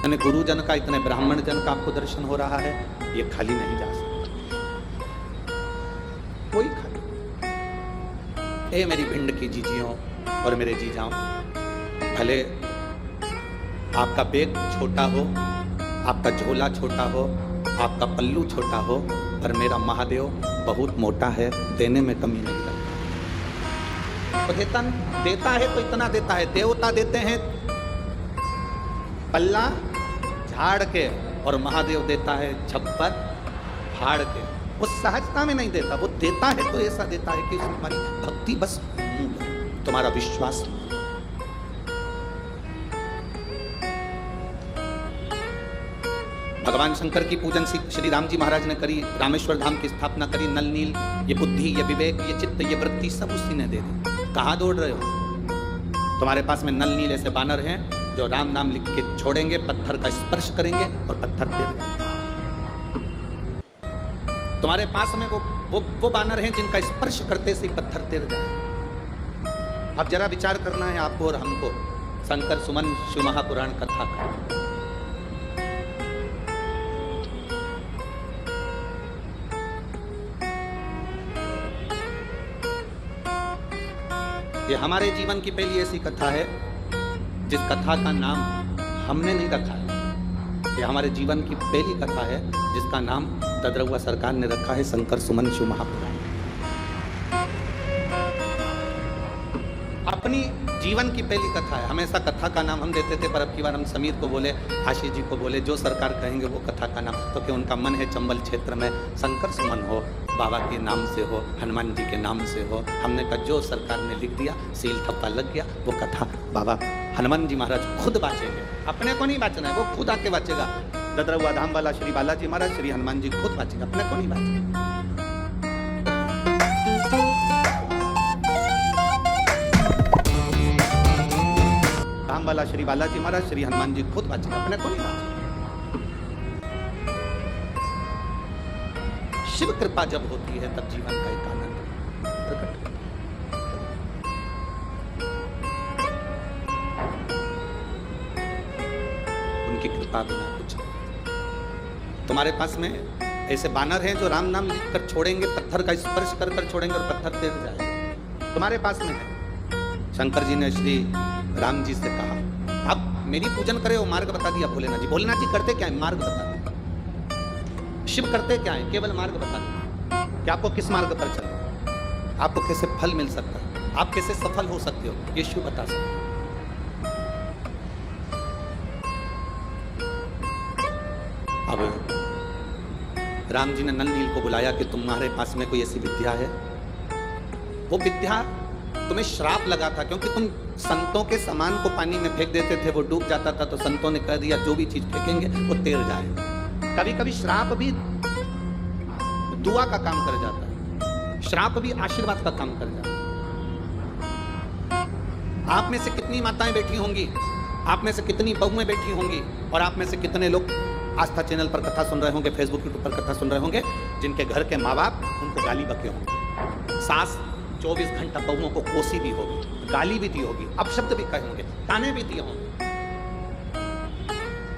इतने गुरुजन का, इतने ब्राह्मण जन का आपको दर्शन हो रहा है, ये खाली नहीं जा सकता, कोई खाली। ए मेरी भिंड की जीजियों और मेरे जीजाओं, भले आपका बैग छोटा हो, आपका झोला छोटा हो, आपका पल्लू छोटा हो, पर मेरा महादेव बहुत मोटा है, देने में कमी नहीं करता। तो देता है तो इतना देता है। देवता देते हैं पल्ला झाड़ के, और महादेव देता है छप्पर फाड़ के। वो सहजता में नहीं देता, वो देता है तो ऐसा देता है कि तुम्हारी भक्ति बस, तुम्हारा विश्वास। भगवान शंकर की पूजन श्री राम जी महाराज ने करी, रामेश्वर धाम की स्थापना करी। नल नील, ये बुद्धि, ये विवेक, ये चित्त, ये वृत्ति सब उसी ने दे दी। कहाँ दौड़ रहे हो? तुम्हारे पास में नल नील ऐसे बानर हैं जो राम नाम लिख के छोड़ेंगे, पत्थर का स्पर्श करेंगे और पत्थर तिर जाएंगे। तुम्हारे पास में वो बानर हैं जिनका स्पर्श करते से पत्थर तिर जाए। अब जरा विचार करना है आपको और हमको शंकर सुमन शिव महापुराण कथा का। ये हमारे जीवन की पहली ऐसी कथा है जिस कथा का नाम हमने नहीं रखा है। ये हमारे जीवन की पहली कथा है जिसका नाम तद्रउआ सरकार ने रखा है शंकर सुमन शिव महापुराण। अपनी जीवन की पहली कथा है। हमेशा कथा का नाम हम देते थे, पर अब की बार हम समीर को बोले, आशीष जी को बोले, जो सरकार कहेंगे वो कथा का नाम। तो क्या उनका मन है चंबल क्षेत्र में शंकर सुमन हो, बाबा के नाम से हो, हनुमान जी के नाम से हो। हमने कहा जो सरकार ने लिख दिया, सील थप्पा लग गया, वो कथा बाबा हनुमान जी महाराज खुद बाँचेंगे। अपने को नहीं बाँचना है, वो खुद आके बाँचेगा। ददरउआ धाम वाला श्री बालाजी महाराज, श्री हनुमान जी खुद बाँचेगा, अपने को नहीं बाँचेगा। धाम वाला श्री बालाजी महाराज, श्री हनुमान जी खुद बाँचेगा, अपने को नहीं बाँचेगा। शिव कृपा जब होती है तब जीवन का एक आनंद प्रकट होता है। उनकी कृपा बिना कुछ नहीं। तुम्हारे पास में ऐसे बानर हैं जो राम नाम लिख कर छोड़ेंगे, पत्थर का स्पर्श कर कर छोड़ेंगे और पत्थर तिर जाएगा। तुम्हारे पास में है। शंकर जी ने श्री राम जी से कहा, आप मेरी पूजन करे, वो मार्ग बता दिया भोलेनाथ जी। भोलेनाथ जी करते क्या है? मार्ग बता दिया। शिव करते क्या है? केवल मार्ग बता दें कि आपको किस मार्ग पर चलना, आपको कैसे फल मिल सकता है, आप कैसे सफल हो सकते हो, ये शिव बता सकते हैं। अब राम जी ने नल नील को बुलाया कि तुम्हारे पास में कोई ऐसी विद्या है। वो विद्या तुम्हें श्राप लगा था, क्योंकि तुम संतों के सामान को पानी में फेंक देते थे, वो डूब जाता था। तो संतों ने कह दिया जो भी चीज फेंकेंगे वो तैर जाएगा। कभी कभी श्राप भी दुआ का काम कर जाता है, श्राप भी आशीर्वाद का काम कर जाता है। आप में से कितनी माताएं बैठी होंगी, आप में से कितनी बहुएं बैठी होंगी, और आप में से कितने लोग आस्था चैनल पर कथा सुन रहे होंगे, फेसबुक यूट्यूब पर कथा सुन रहे होंगे, जिनके घर के माँ बाप उनको गाली बके होंगे। सास 24 घंटा बहुओं को कोसी भी होगी, गाली भी दी होगी, अपशब्द भी कहे होंगे, ताने भी दिए होंगे।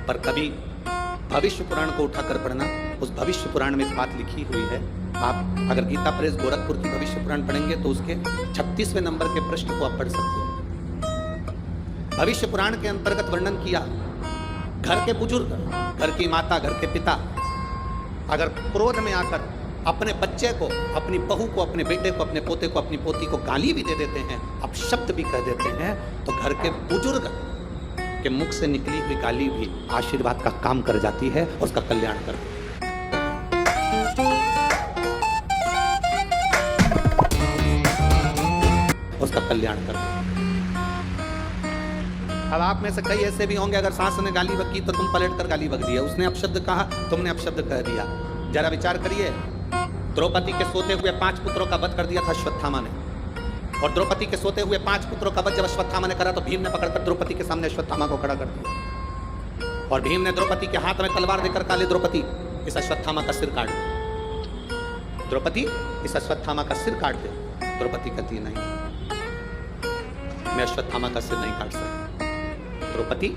पर कभी भविष्य पुराण को उठाकर पढ़ना, उस भविष्य पुराण में एक बात लिखी हुई है। आप अगर गीता प्रेस गोरखपुर की भविष्य पुराण पढ़ेंगे तो उसके 36वें नंबर के प्रश्न को आप पढ़ सकते हो। भविष्य पुराण के अंतर्गत वर्णन किया, घर के बुजुर्ग, घर की माता, घर के पिता अगर क्रोध में आकर अपने बच्चे को, अपनी बहू को, अपने बेटे को, अपने पोते को, अपनी पोती को गाली भी दे देते हैं, अपशब्द भी कह देते हैं, तो घर के बुजुर्ग के मुख से निकली हुई गाली भी आशीर्वाद का काम कर जाती है, उसका कल्याण कर देती है, उसका कल्याण कर देती है। अब आप में से कई ऐसे भी होंगे, अगर सास ने गाली बकी तो तुम पलट कर गाली बक दिया, उसने अपशब्द कहा, तुमने अपशब्द कह दिया। जरा विचार करिए, द्रौपदी के सोते हुए 5 पुत्रों का वध कर दिया था अश्वत्थामा ने, और द्रौपदी के सोते हुए 5 पुत्रों का वध जब अश्वत्थामा ने करा तो भीम ने पकड़कर द्रौपदी के सामने अश्वत्थामा को खड़ा कर दिया, और भीम ने द्रौपदी के हाथ में तलवार देकर काले द्रौपदी इस अश्वत्थामा का सिर काट दे, द्रौपदी इस अश्वत्थामा का सिर काट दे। द्रौपदी कहती नहीं, मैं अश्वत्थामा का सिर नहीं काट सकती। द्रौपदी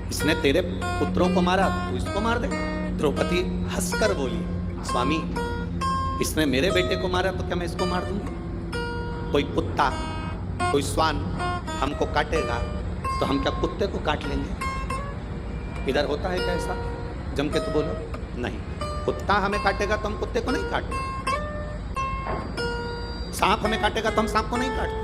इसने तेरे पुत्रों को मारा, तू इसको मार दे। द्रौपदी हंसकर बोली, स्वामी इसने मेरे बेटे को मारा तो क्या मैं इसको मार दूंगी? कोई कुत्ता, कोई स्वान हमको काटेगा तो हम क्या कुत्ते को काट लेंगे? इधर होता है क्या ऐसा? जम के तो बोलो। नहीं, कुत्ता हमें काटेगा तो हम कुत्ते को नहीं काटते, सांप हमें काटेगा तो हम सांप को नहीं काटते।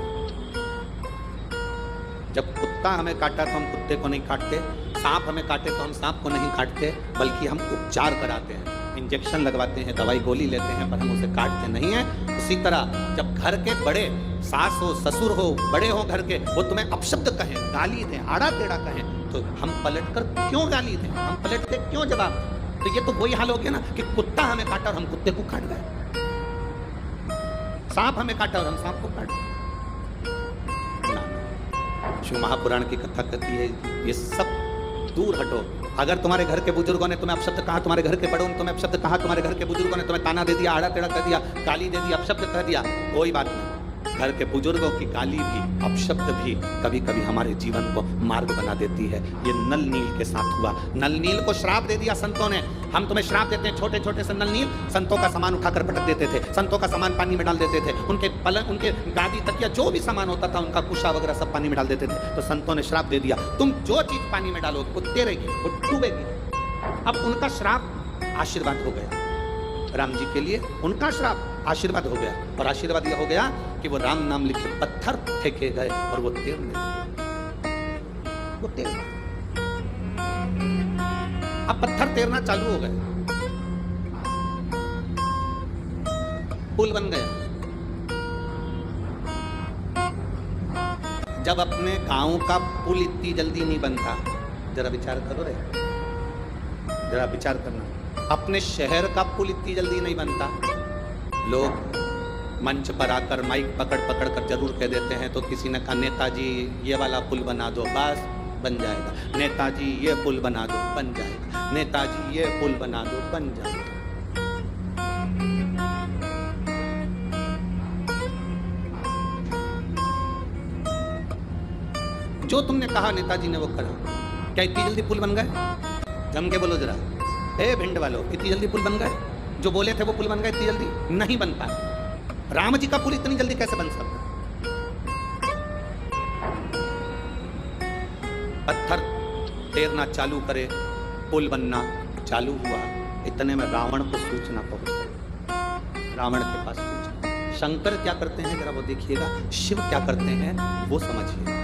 जब कुत्ता हमें काटा तो हम कुत्ते को नहीं काटते, सांप हमें काटे तो हम सांप को नहीं काटते, बल्कि हम उपचार कराते हैं, इंजेक्शन लगवाते हैं, दवाई गोली लेते हैं, पर हम उसे काटते नहीं हैं। उसी तरह जब घर के बड़े, सास हो ससुर हो, बड़े हो घर के, वो तुम्हें अपशब्द कहें, गाली दें, आड़ा टेढ़ा कहें, तो हम पलट कर क्यों गाली दें, हम पलट के क्यों जवाब दें? तो ये तो वही हाल हो गया ना कि कुत्ता हमें काटा और हम कुत्ते को काट गए, सांप हमें काटा और हम सांप को काट गए। शिव महापुराण की कथा कहती है ये सब दूर हटो। अगर तुम्हारे घर के बुजुर्गों ने तुम्हें अपशब्द कहा, तुम्हारे घर के बड़ों ने तुम्हें अपशब्द कहा, तुम्हारे घर के बुजुर्गों ने तुम्हें ताना दे दिया, आड़ा टेढ़ा कर दिया, गाली दे दी, अपशब्द कह दिया, कोई बात नहीं। घर के बुजुर्गों की गाली भी, अपशब्द भी कभी कभी हमारे जीवन को मार्ग बना देती है। ये नल नील के साथ हुआ। नल नील को श्राप दे दिया संतों ने। हम तुम्हें श्राप देते हैं, छोटे छोटे से नल नील संतों का सामान उठाकर पटक देते थे, संतों का सामान पानी में डाल देते थे, उनके पलंग, उनके गादी तकिया जो भी सामान होता था, उनका कुशा वगैरह सब पानी में डाल देते थे। तो संतों ने श्राप दे दिया, तुम जो चीज पानी में डालोगे वो तैरेगी, वो डूबेगी। अब उनका श्राप आशीर्वाद हो गया। राम जी के लिए उनका श्राप आशीर्वाद हो गया, और आशीर्वाद यह हो गया कि वो राम नाम लिखे पत्थर फेंके गए और वो तैरने लगे। वो तैर गए। अब पत्थर तैरना चालू हो गए, पुल बन गया। जब अपने गांव का पुल इतनी जल्दी नहीं बनता, जरा विचार करो रे, जरा विचार करना। अपने शहर का पुल इतनी जल्दी नहीं बनता। लोग मंच पर आकर माइक पकड़ पकड़ कर जरूर कह देते हैं, तो किसी ने कहा नेताजी ये वाला पुल बना दो, बस बन जाएगा। नेताजी ये पुल बना दो, बन जाएगा। नेताजी ये पुल बना दो, बन जाएगा। जो तुमने कहा नेताजी ने वो करा। क्या इतनी जल्दी पुल बन गए? जम के बोलो जरा, ए भिंड वालों, इतनी जल्दी पुल बन गए? जो बोले थे वो पुल बन गए इतनी जल्दी? नहीं बन पाए। राम जी का पुल इतनी जल्दी कैसे बन सकता? पत्थर तैरना चालू करे, पुल बनना चालू हुआ। इतने में रावण को सूचना पहुंच गई। रावण के पास सूचना। शंकर क्या करते हैं जरा वो देखिएगा, शिव क्या करते हैं वो समझिए।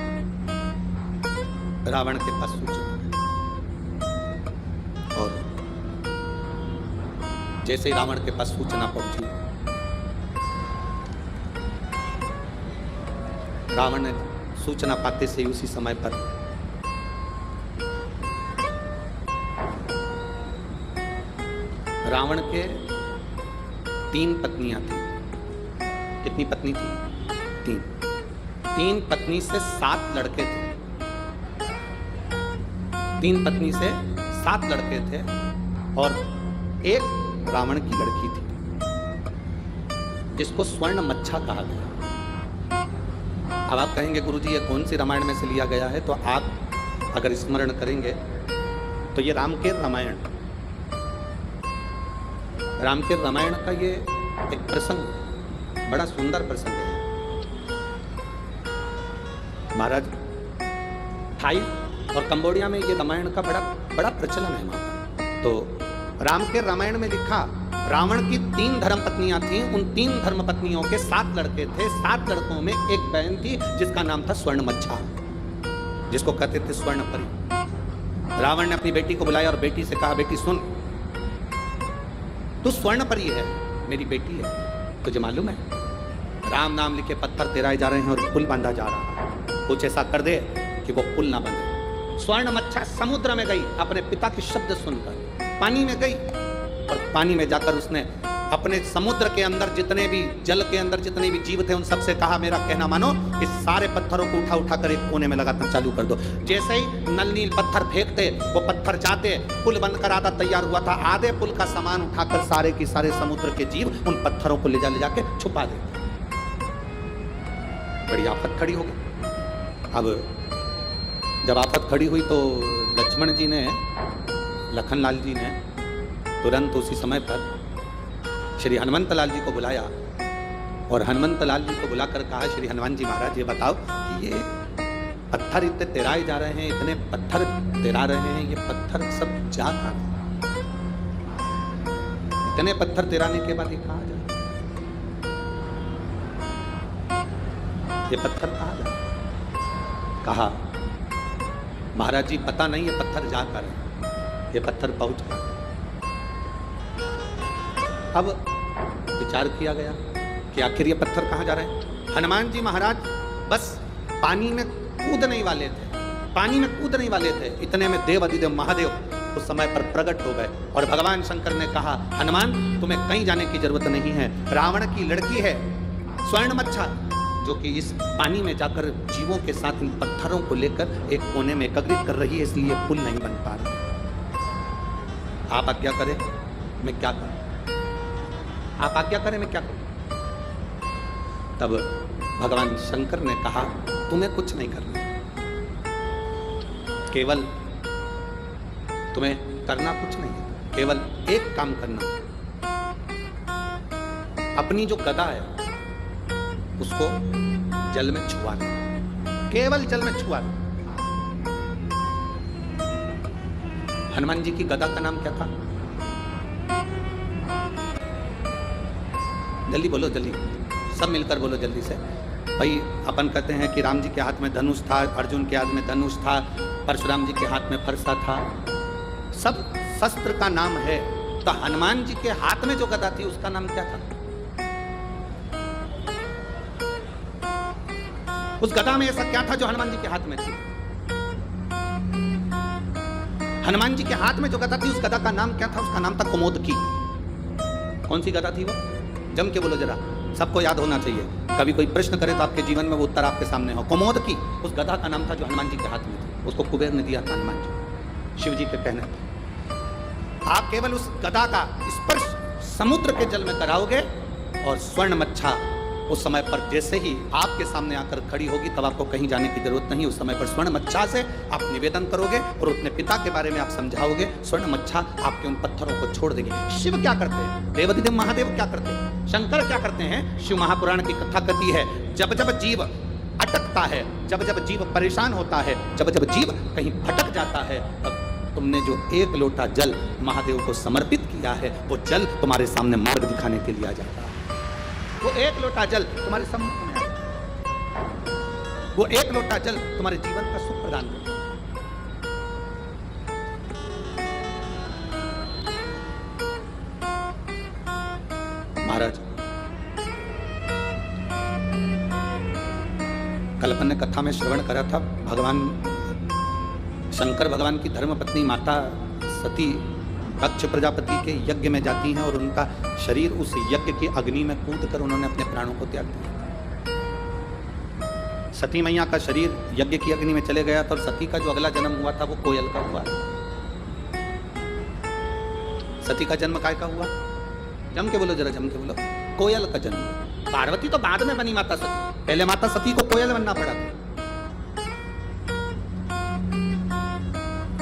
रावण के पास सूचना, और जैसे ही रावण के पास सूचना पहुंची, रावण ने सूचना पाते से उसी समय पर रावण के 3 पत्नियां थी। कितनी पत्नी थी? 3 पत्नी से 7 लड़के थे। 3 पत्नी से 7 लड़के थे और एक रावण की लड़की थी, जिसको स्वर्ण मच्छा कहा गया। अब आप कहेंगे गुरुजी ये कौन सी रामायण में से लिया गया है? तो आप अगर स्मरण करेंगे तो ये राम के रामायण का ये एक प्रसंग, बड़ा सुंदर प्रसंग है महाराज। थाई और कंबोडिया में ये रामायण का बड़ा प्रचलन है वहां पर। तो राम के रामायण में लिखा, रावण की 3 धर्म पत्नियां थीं। उन 3 धर्म पत्नियों के 7 लड़के थे। 7 लड़कों में एक बहन थी जिसका नाम था स्वर्ण मच्छा, जिसको कहते थे स्वर्ण परी। रावण ने अपनी बेटी को बुलाया और बेटी से कहा, बेटी सुन, तू स्वर्ण परी है, मेरी बेटी है, तुझे मालूम है राम नाम लिखे पत्थर तैराए जा रहे हैं और पुल बांधा जा रहा है, कुछ ऐसा कर दे कि वो पुल ना बने। स्वर्ण मच्छा समुद्र में गई, अपने पिता के शब्द सुनकर पानी में गई, और पानी में जाकर उसने अपने समुद्र के अंदर जितने भी जल के अंदर जितने भी जीव थे उन सबसे कहा, मेरा कहना मानो, इस सारे पत्थरों को उठा उठा कर एक कोने में लगाना चालू कर दो। जैसे ही नल नील पत्थर फेंकते, वो पत्थर जाते, पुल बनकर आधा तैयार हुआ था। आधे पुल का सामान उठाकर सारे के सारे समुद्र के जीव उन पत्थरों को ले जाके छुपा देते। बड़ी आफत खड़ी हो गई। अब जब आफत खड़ी हुई तो लक्ष्मण जी ने, लखनलाल जी ने तुरंत उसी समय पर श्री हनुमंत लाल जी को बुलाया और हनुमंत लाल जी को बुलाकर कहा, श्री हनुमान जी महाराज ये बताओ कि ये पत्थर इतने तेराए जा रहे हैं, इतने पत्थर तेरा रहे हैं, ये पत्थर सब जा कहाँ रहे हैं? इतने पत्थर तेराने के बाद ये कहाँ जा रहे हैं? ये पत्थर कहाँ जा रहे हैं? कहा, महाराज जी पता नहीं ये पत्थर जा कर है, ये पत्थर पहुंच गया। अब विचार किया गया कि आखिर ये पत्थर कहाँ जा रहे हैं। हनुमान जी महाराज बस पानी में कूदने वाले थे, पानी में कूदने वाले थे, इतने में देव अधिदेव महादेव उस समय पर प्रकट हो गए और भगवान शंकर ने कहा, हनुमान तुम्हें कहीं जाने की जरूरत नहीं है, रावण की लड़की है स्वर्णमच्छा जो कि इस पानी में जाकर जीवों के साथ इन पत्थरों को लेकर एक कोने में एकत्रित कर रही है, इसलिए पुल नहीं बन पा रहा। आप आज्ञा करें मैं क्या करूं, आप आज्ञा करें मैं क्या करूं। तब भगवान शंकर ने कहा, तुम्हें कुछ नहीं करना, केवल तुम्हें करना कुछ नहीं है, केवल एक काम करना, अपनी जो गदा है उसको जल में छुआना, केवल जल में छुआना। हनुमान जी की गदा का नाम क्या था? जल्दी बोलो, जल्दी सब मिलकर बोलो जल्दी से। भाई अपन कहते हैं कि राम जी के हाथ में धनुष था, अर्जुन के हाथ में धनुष था, परशुराम जी के हाथ में फरसा था, सब शस्त्र का नाम है। तो हनुमान जी के हाथ में जो गदा थी उसका नाम क्या था? उस गदा में ऐसा क्या था जो हनुमान जी के हाथ में थी? हनुमान जी के हाथ में जो गदा थी उस गदा का नाम क्या था? उसका नाम था कुमोदकी। कौन सी गदा थी वो? जम के बोलो जरा, सबको याद होना चाहिए। कभी कोई प्रश्न करे तो आपके जीवन में वो उत्तर आपके सामने हो। कुमोदकी उस गदा का नाम था जो हनुमान जी के हाथ में थी। उसको कुबेर ने दिया था हनुमान जी, शिव जी के कहने पर। आप केवल उस गदा का स्पर्श समुद्र के जल में कराओगे और स्वर्ण मच्छा उस समय पर जैसे ही आपके सामने आकर खड़ी होगी तब आपको कहीं जाने की जरूरत नहीं। उस समय पर स्वर्ण मच्छा से आप निवेदन करोगे और अपने पिता के बारे में आप समझाओगे, स्वर्ण मच्छा आपके उन पत्थरों को छोड़ देगी। शिव क्या करते हैं? देवाधिदेव महादेव क्या करते हैं? शंकर क्या करते हैं? शिव महापुराण की कथा कहती है, जब जब जीव अटकता है, जब जब जीव परेशान होता है, जब जब जीव कहीं भटक जाता है, तब तुमने जो एक लोटा जल महादेव को समर्पित किया है वो जल तुम्हारे सामने मार्ग दिखाने के लिए आ जाता है। वो एक लोटा जल तुम्हारे सम्मुख में आ, वो एक लोटा जल तुम्हारे जीवन का सुख प्रदान करता है। महाराज कल अपन ने कथा में श्रवण करा था, भगवान शंकर भगवान की धर्मपत्नी माता सती दक्ष प्रजापति के यज्ञ में जाती हैं और उनका शरीर उस यज्ञ की अग्नि में कूद कर उन्होंने अपने प्राणों को त्याग दिया। सती मैया का शरीर यज्ञ की अग्नि में चले गया था और सती का जो अगला जन्म हुआ था वो कोयल का हुआ। सती का जन्म काय का हुआ? जम के बोलो जरा, जम के बोलो। कोयल का जन्म। पार्वती तो बाद में बनी माता सती, पहले माता सती को कोयल बनना पड़ा था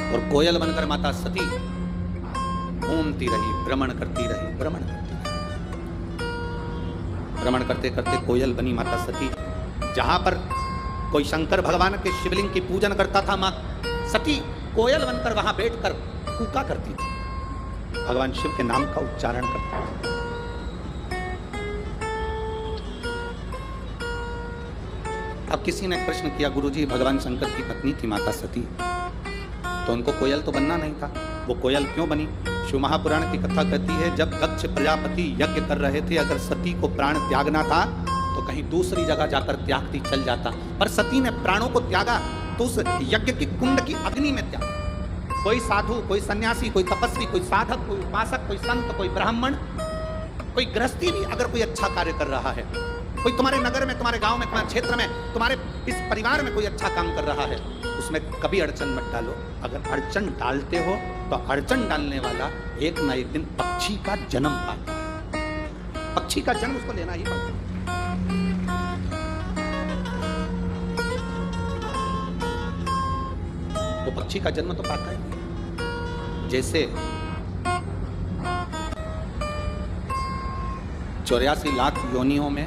और कोयल बनकर माता सती घूमती रही, भ्रमण करती रही, भ्रमण करती रही। भ्रमण करते करते कोयल बनी माता सती। जहां पर कोई शंकर भगवान के शिवलिंग की पूजन करता था, मां सती कोयल बनकर वहां बैठकर कूका करती थी, भगवान शिव के नाम का उच्चारण करती थी। अब किसी ने प्रश्न किया, गुरुजी भगवान शंकर की पत्नी थी माता सती, तो उनको कोयल तो बनना नहीं था, वो कोयल क्यों बनी? शिव महापुराण की कथा कहती है, जब दक्ष प्रजापति यज्ञ कर रहे थे, अगर सती को प्राण त्यागना था तो कहीं दूसरी जगह जाकर त्यागती चल जाता, पर सती ने प्राणों को त्यागा तो उस यज्ञ की कुंड की अग्नि में त्यागा। कोई साधु, कोई सन्यासी, कोई तपस्वी, कोई साधक, कोई उपासक, कोई संत, कोई ब्राह्मण, कोई गृहस्थी भी अगर कोई अच्छा कार्य कर रहा है, कोई तुम्हारे नगर में, तुम्हारे गांव में, तुम्हारे क्षेत्र में, तुम्हारे इस परिवार में कोई अच्छा काम कर रहा है, उसमें कभी अड़चन मत डालो। अगर अड़चन डालते हो तो अड़चन डालने वाला एक ना एक दिन पक्षी का जन्म पाता है। पक्षी का जन्म उसको लेना ही पड़ता है। वो पक्षी का जन्म तो पाता ही नहीं। जैसे 84 लाख योनियों में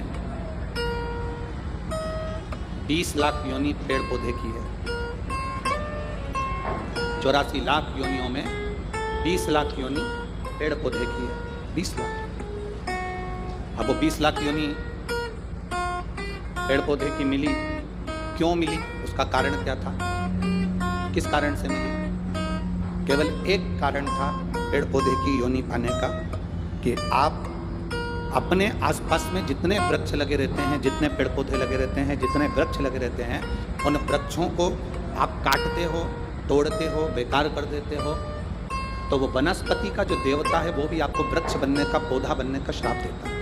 20 लाख योनि पेड़ पौधे की है। 84 लाख योनियों में 20 लाख योनि पेड़ पौधे की है। 20 लाख। अब वो 20 लाख योनि पेड़ पौधे की मिली, क्यों मिली, उसका कारण क्या था, किस कारण से मिली? केवल एक कारण था पेड़ पौधे की योनि पाने का, कि आप अपने आसपास में जितने वृक्ष लगे रहते हैं, जितने पेड़ पौधे लगे रहते हैं, जितने वृक्ष लगे रहते हैं, उन वृक्षों को आप काटते हो, तोड़ते हो, बेकार कर देते हो, तो वो वनस्पति का जो देवता है वो भी आपको वृक्ष बनने का, पौधा बनने का श्राप देता है।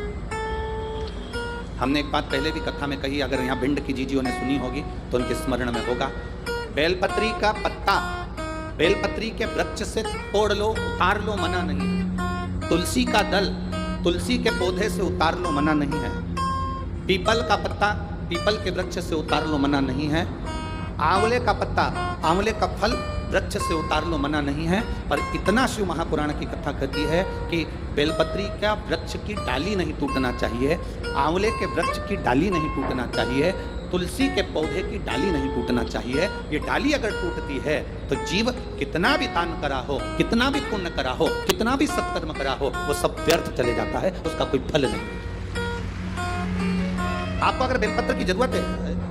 हमने एक बात पहले भी कथा में कही, अगर यहाँ भिंड की जीजियों ने सुनी होगी तो उनके स्मरण में होगा। बेलपत्री का पत्ता बेलपत्री के वृक्ष से तोड़ लो, उतार लो, मना नहीं है। तुलसी का दल तुलसी के पौधे से उतार लो, मना नहीं है। पीपल का पत्ता पीपल के वृक्ष से उतार लो, मना नहीं है। आंवले का पत्ता आंवले का फल वृक्ष से उतार लो, मना नहीं है। पर इतना शिव महापुराण की कथा कहती है कि बेलपत्री का वृक्ष की डाली नहीं टूटना चाहिए, आंवले के वृक्ष की डाली नहीं टूटना चाहिए, तुलसी के पौधे की डाली नहीं टूटना चाहिए। ये डाली अगर टूटती है तो जीव कितना भी दान करा हो, कितना भी पुण्य करा हो, कितना भी सत्कर्म करा हो, वो सब व्यर्थ चले जाता है, उसका कोई फल नहीं। आपको अगर बेलपत्र की जरूरत है,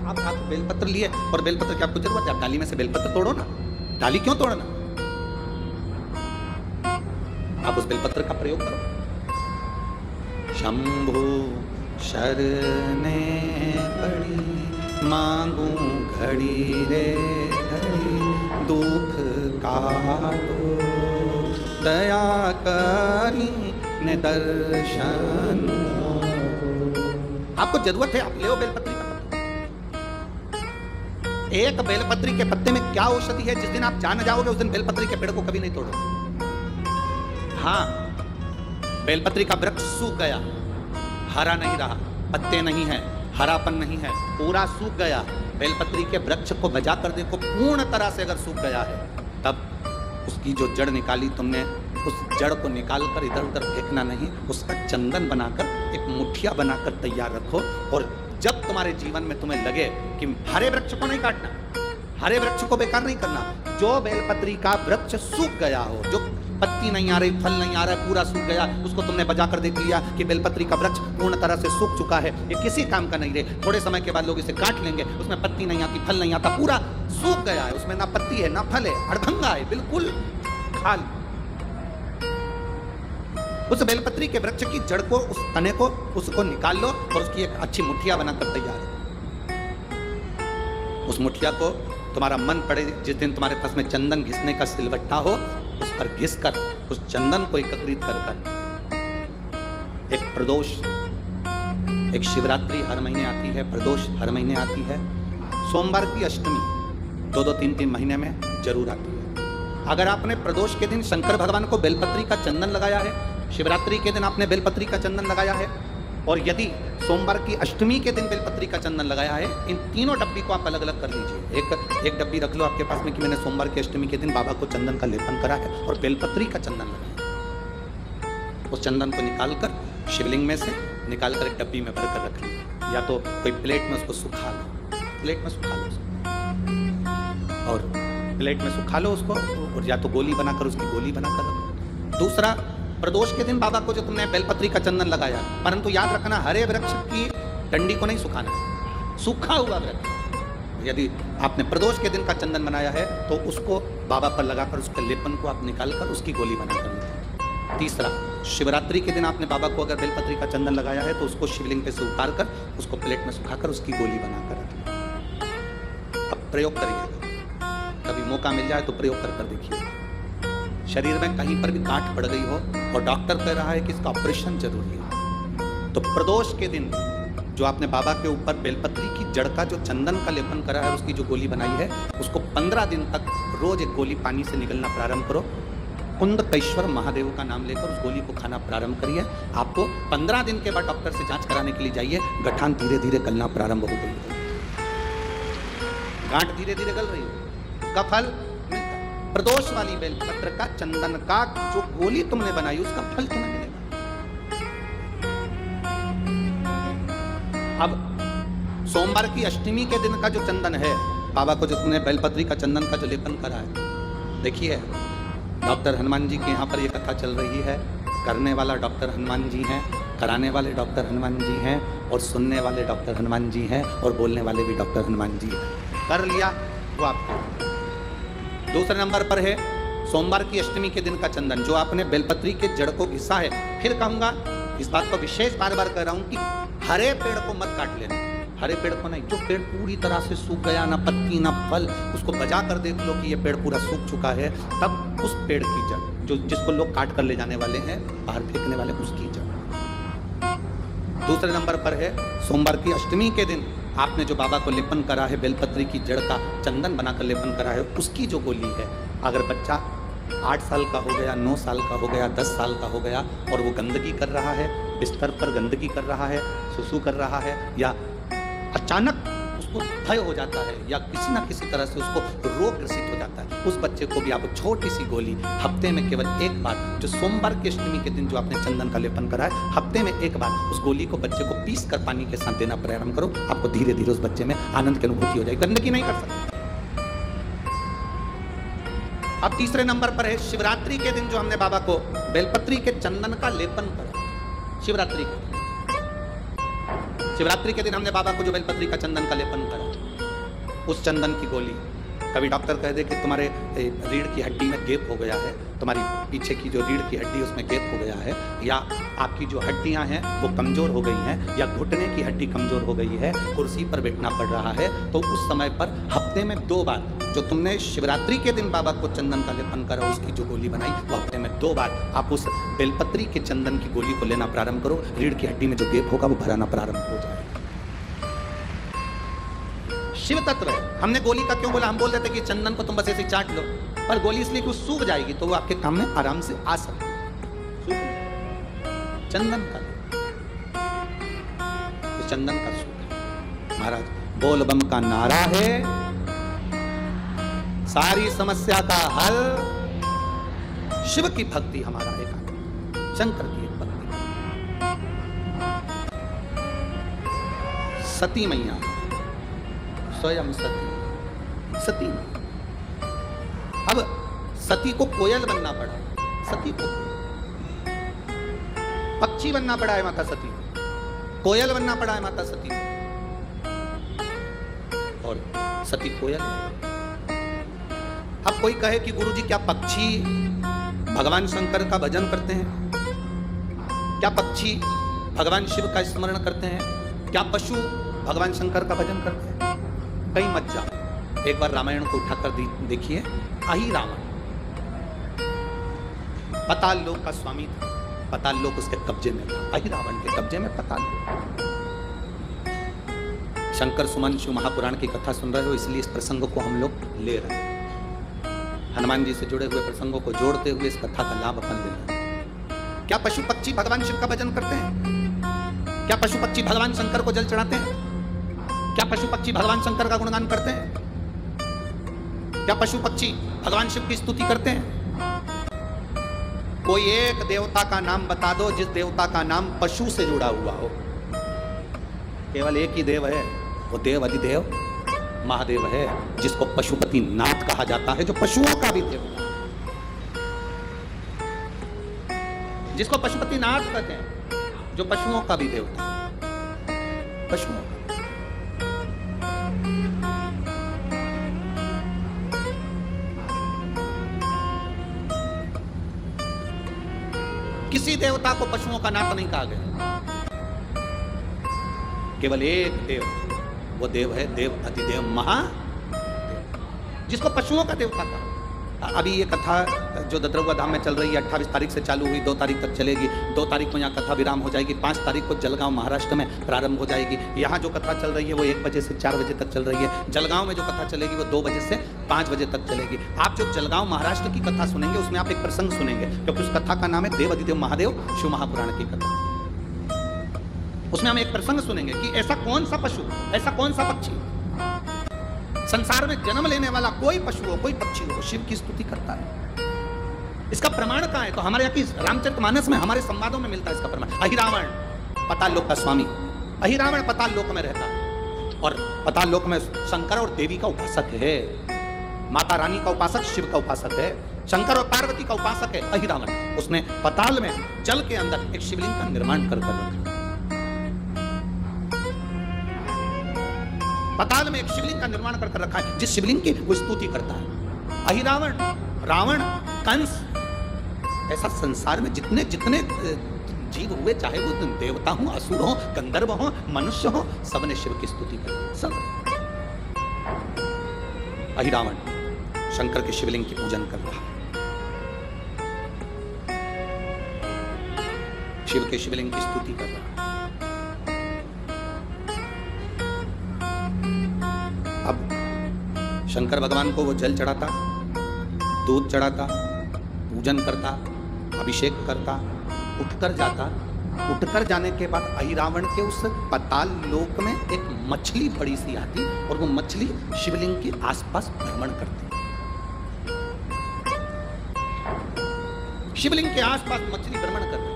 आप बेलपत्र लिए और बेलपत्र की आपको जरूरत है, आप डाली में से बेलपत्र तोड़ो ना। डाली क्यों तोड़ना, आप उस बेलपत्र का प्रयोग करो। शंभु शरणे पड़ी मांगू घड़ी रे घड़ी, दुख काटो दया करी ने दर्शन। आपको जरूरत है, आप ले बेलपत्री का पत्ता। एक बेलपत्री के पत्ते में क्या औषधि है, जिस दिन आप जान जाओगे उस दिन बेलपत्री के पेड़ को कभी नहीं तोड़ो। हाँ, बेलपत्री का वृक्ष सूख गया, हरा नहीं रहा, पत्ते नहीं है, हरापन नहीं है, पूरा सूख गया। बेलपत्री के वृक्ष को बजा कर देखो, पूर्ण तरह से अगर सूख गया है, तब उसकी जो जड़ निकाली तुमने, उस जड़ को निकालकर इधर उधर फेंकना नहीं, उसका चंदन बनाकर एक मुठिया बनाकर तैयार रखो। और जब तुम्हारे जीवन में तुम्हें लगे कि हरे वृक्ष को नहीं काटना, हरे वृक्ष को बेकार नहीं करना, जो बेलपत्री का वृक्ष सूख गया हो, जो पत्ती नहीं आ रही, फल नहीं आ रहा है, पूरा सूख गया, उसको तुमने बजा कर देख लिया कि बेलपत्री का वृक्ष पूर्ण तरह से सूख चुका है, ये किसी काम का नहीं रहे। थोड़े समय के बाद लोग इसे काट लेंगे, उसमें पत्ती नहीं आती, फल नहीं आता, पूरा सूख गया है, उसमें ना पत्ती है ना फल है, अड़भंगा है, बिल्कुल खाली। उस बेलपत्री के वृक्ष की जड़ को, उस तने को, उसको निकाल लो और उसकी एक अच्छी मुठिया बनाकर तैयार है। उस मुठिया को तुम्हारा मन पड़े, जिस दिन तुम्हारे पास में चंदन घिसने का सिलवट्टा हो, उस पर घिस कर उस चंदन को एकत्रित कर एक प्रदोष, एक शिवरात्रि हर महीने आती है, प्रदोष हर महीने आती है, सोमवार की अष्टमी 2-2, 3-3 महीने में जरूर आती है। अगर आपने प्रदोष के दिन शंकर भगवान को बेलपत्री का चंदन लगाया है, शिवरात्रि के दिन आपने बेलपत्री का चंदन लगाया है, और यदि सोमवार की अष्टमी के दिन बेलपत्री का चंदन लगाया है, इन तीनों डब्बी को आप अलग अलग कर लीजिए। एक डब्बी रख लो आपके पास में कि मैंने सोमवार की अष्टमी के दिन बाबा को चंदन का लेपन करा है और बेलपत्री का चंदन लगाया। उस चंदन को निकालकर शिवलिंग में से निकालकर एक डब्बी में भरकर रख लीजिए, या तो कोई प्लेट में उसको सुखा लो, प्लेट में सुखा लो उसको, और प्लेट में सुखा लो उसको, और या तो गोली बनाकर उसकी गोली बनाकर रखो। दूसरा, प्रदोष के दिन बाबा को जो तुमने बेलपत्री का चंदन लगाया, परंतु याद रखना हरे वृक्ष की डंडी को नहीं सुखाना, सूखा हुआ वृक्ष। यदि आपने प्रदोष के दिन का चंदन बनाया है तो उसको बाबा पर लगाकर उसके लेपन को आप निकालकर उसकी गोली बनाकर लीजिए। तीसरा, शिवरात्रि के दिन आपने बाबा को अगर बेलपत्री का चंदन लगाया है तो उसको शिवलिंग पे से उतार कर उसको प्लेट में सुखाकर उसकी गोली बनाकर रखिए। अब प्रयोग करिएगा, कभी मौका मिल जाए तो प्रयोग कर देखिए। शरीर में कहीं पर भी गांठ पड़ गई हो और डॉक्टर कह रहा है कि इसका ऑपरेशन जरूरी है, तो प्रदोष के दिन जो आपने बाबा के ऊपर बेलपत्री की जड़ का जो चंदन का लेपन करा है, उसकी जो गोली बनाई है, उसको 15 दिन तक रोज एक गोली पानी से निकलना प्रारंभ करो। कुंदकेश्वर महादेव का नाम लेकर उस गोली को खाना प्रारंभ करिए। आपको 15 दिन के बाद डॉक्टर से जांच कराने के लिए जाइए, गठान धीरे धीरे गलना प्रारंभ हो गई, गांठ धीरे धीरे गल रही है, उसका फल मिलता प्रदोष वाली बेलपत्र का, चंदन का जो गोली तुमने बनाई उसका फल तुम्हें मिलेगा। अब सोमवार की अष्टमी के दिन का जो चंदन है, बाबा को जो तुमने बेलपत्री का चंदन का जो लेपन करा है, देखिए डॉक्टर हनुमान जी के यहाँ पर ये कथा चल रही है। करने वाला डॉक्टर हनुमान जी हैं, कराने वाले डॉक्टर हनुमान जी हैं, और सुनने वाले डॉक्टर हनुमान जी हैं, और बोलने वाले भी डॉक्टर हनुमान जी हैं। कर लिया वो आपको। दूसरे नंबर पर है सोमवार की अष्टमी के दिन का चंदन, जो आपने बेलपत्री के जड़ को घिसा है। फिर कहूँगा, इस बात को विशेष बार बार कह रहा हूँ कि हरे पेड़ को मत काट लेना, हरे पेड़ को नहीं। जो पेड़ पूरी तरह से सूख गया, ना पत्ती ना फल, उसको बजा कर देख लो कि ये पेड़ पूरा सूख चुका है, तब उस पेड़ की जड़, जो जिसको लोग काट कर ले जाने वाले हैं, बाहर फेंकने वाले, उसकी जड़। दूसरे नंबर पर है सोमवार की अष्टमी के दिन आपने जो बाबा को लेपन करा है, बेलपत्री की जड़ का चंदन बनाकर लेपन करा है, उसकी जो गोली है। अगर बच्चा 8 साल का हो गया, 9 साल का हो गया, 10 साल का हो गया, और वो गंदगी कर रहा है, बिस्तर पर गंदगी कर रहा है, सुसु कर रहा है, या अचानक उसको भय हो जाता है, या किसी ना किसी तरह से उसको रोग ग्रसित हो जाता है, उस बच्चे को भी आप छोटी सी गोली हफ्ते में केवल एक बार, जो सोमवार की अष्टमी के दिन जो आपने चंदन का लेपन करा है, हफ्ते में एक बार उस गोली को बच्चे को पीस कर पानी के साथ देना प्रारंभ करो। आपको धीरे धीरे उस बच्चे में आनंद की अनुभूति हो जाएगी, गंदगी नहीं कर सकते। अब तीसरे नंबर पर है शिवरात्रि के दिन जो हमने बाबा को बेलपत्री के चंदन का लेपन करा। शिवरात्रि के शिवरात्रि के दिन हमने बाबा को जो बेलपत्री का चंदन का लेपन करा, उस चंदन की गोली, कभी डॉक्टर कह दे कि तुम्हारे रीढ़ की हड्डी में गैप हो गया है, तुम्हारी पीछे की जो रीढ़ की हड्डी उसमें गैप हो गया है, या आपकी जो हड्डियां हैं वो कमजोर हो गई हैं, या घुटने की हड्डी कमजोर हो गई है, कुर्सी पर बैठना पड़ रहा है, तो उस समय पर हफ्ते में 2 बार जो तुमने शिवरात्रि के दिन बाबा को चंदन का लेपन करा, उसकी जो गोली बनाई, वो हफ्ते में 2 बार आप उस बेलपत्री के चंदन की गोली को लेना प्रारंभ करो। रीढ़ की हड्डी में जो गैप होगा वो भराना प्रारंभ हो जाएगा। शिव तत्व है। हमने गोली का क्यों बोला? हम बोल रहे थे कि चंदन को तुम बस ऐसे चाट लो, पर गोली इसलिए कि वो सूख जाएगी, तो वो आपके काम में आराम से आ सकती है। चंदन का, तो चंदन का सूख। महाराज बोल बम का नारा है, सारी समस्या का हल। शिव की भक्ति हमारा एक, शंकर की एक भक्ति। सती मैया स्वयं सती, सती। अब सती को कोयल बनना पड़ा, सती को पक्षी बनना पड़ा है माता सती, कोयल बनना पड़ा है माता सती, और सती कोयल। अब कोई कहे कि गुरुजी क्या पक्षी भगवान शंकर का भजन करते हैं? क्या पक्षी भगवान शिव का स्मरण करते हैं? क्या पशु भगवान शंकर का भजन करते हैं? कहीं मत जाओ, एक बार रामायण को उठाकर देखिए। अहि रावण पाताल लोक का स्वामी था, पाताल लोक उसके कब्जे में था, अहि रावण के कब्जे में पाताल लोक। शंकर सुमन शिव महापुराण की कथा सुन रहे हो, इसलिए इस प्रसंग को हम लोग ले रहे हैं। हनुमान जी से जुड़े हुए प्रसंगों को जोड़ते हुए इस कथा का लाभ अपन ले रहे हैं। क्या पशु पक्षी भगवान शिव का भजन करते हैं? क्या पशु पक्षी भगवान शंकर को जल चढ़ाते हैं? क्या पशु पक्षी भगवान शंकर का गुणगान करते हैं? क्या पशु पक्षी भगवान शिव की स्तुति करते हैं? कोई एक देवता का नाम बता दो जिस देवता का नाम पशु से जुड़ा हुआ हो। केवल एक ही देव है, वो देव अधिदेव महादेव है, जिसको पशुपति नाथ कहा जाता है, जो पशुओं का भी देवता, जिसको पशुपति नाथ कहते हैं, जो पशुओं का भी देवता, पशुओं का। किसी देवता को पशुओं का नाथ नहीं कहा गया, केवल एक देव, वो देव है देव अधिदेव महादेव, जिसको पशुओं का देवता कहा। अभी ये कथा जो दत्तरउआ धाम में चल रही है, 28 तारीख से चालू हुई, 2 तारीख तक चलेगी। 2 तारीख को यहाँ कथा विराम हो जाएगी, 5 तारीख को जलगांव महाराष्ट्र में प्रारंभ हो जाएगी। यहाँ जो कथा चल रही है वो 1 बजे से 4 बजे तक चल रही है। जलगांव में जो कथा चलेगी वो 2 बजे से 5 बजे तक चलेगी। आप जो जलगांव महाराष्ट्र की कथा सुनेंगे उसमें आप एक प्रसंग सुनेंगे, क्योंकि उस कथा का नाम है देव अधिदेव महादेव शिव महापुराण की कथा। उसमें हम एक प्रसंग सुनेंगे कि ऐसा कौन सा पशु, ऐसा कौन सा पक्षी संसार में जन्म लेने वाला कोई पशु हो, कोई पक्षी हो, शिव की स्तुति करता है। इसका प्रमाण कहाँ है? तो हमारे यहाँ की रामचरितमानस में, हमारे संवादों में मिलता है इसका प्रमाण। अहिरावण पाताल लोक का स्वामी, अहिरावण पाताल लोक में रहता है और पाताल लोक में शंकर और देवी का उपासक है। माता रानी का उपासक शिव का उपासक है, शंकर और पार्वती का उपासक है अहिरावण। उसने पाताल में जल के अंदर एक शिवलिंग का निर्माण कर रखा। पाताल में एक शिवलिंग का निर्माण कर रखा है, जिस शिवलिंग की वो स्तुति करता है। अहिरावण, रावण, कंस, ऐसा संसार में जितने जितने जीव हुए, चाहे वो देवता हो, असुर हो, गंधर्व हो, मनुष्य हो, सबने शिव की स्तुति की। सब अहिरावण शंकर के शिवलिंग की पूजन कर रहा है, शिव के शिवलिंग की स्तुति कर रहा है। अब शंकर भगवान को वो जल चढ़ाता, दूध चढ़ाता, पूजन करता, अभिषेक करता, उठकर जाता। उठकर जाने के बाद अहिरावण के उस पाताल लोक में एक मछली बड़ी सी आती और वो मछली शिवलिंग के आसपास भ्रमण करती। शिवलिंग के आसपास मछली भ्रमण करती।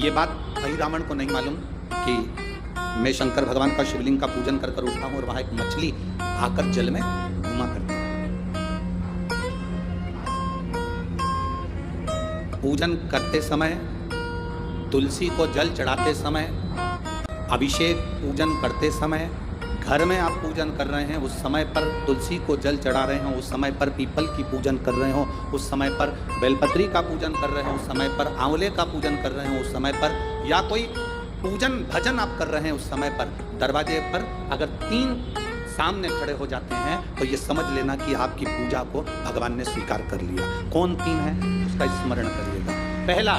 ये बात अहिरावण को नहीं मालूम कि मैं शंकर भगवान का शिवलिंग का पूजन कर कर उठता हूं और वहां एक मछली आकर जल में घूमा करती है। पूजन करते समय, तुलसी को जल चढ़ाते समय, अभिषेक पूजन करते समय, घर में आप पूजन कर रहे हैं, उस समय पर तुलसी को जल चढ़ा रहे हो, उस समय पर पीपल की पूजन कर रहे हो, उस समय पर बेलपत्री का पूजन कर रहे हो, उस समय पर आंवले का पूजन कर रहे हो, उस समय पर या कोई पूजन भजन आप कर रहे हैं, उस समय पर दरवाजे पर अगर 3 सामने खड़े हो जाते हैं तो ये समझ लेना कि आपकी पूजा को भगवान ने स्वीकार कर लिया। कौन 3 है उसका स्मरण करिएगा। पहला,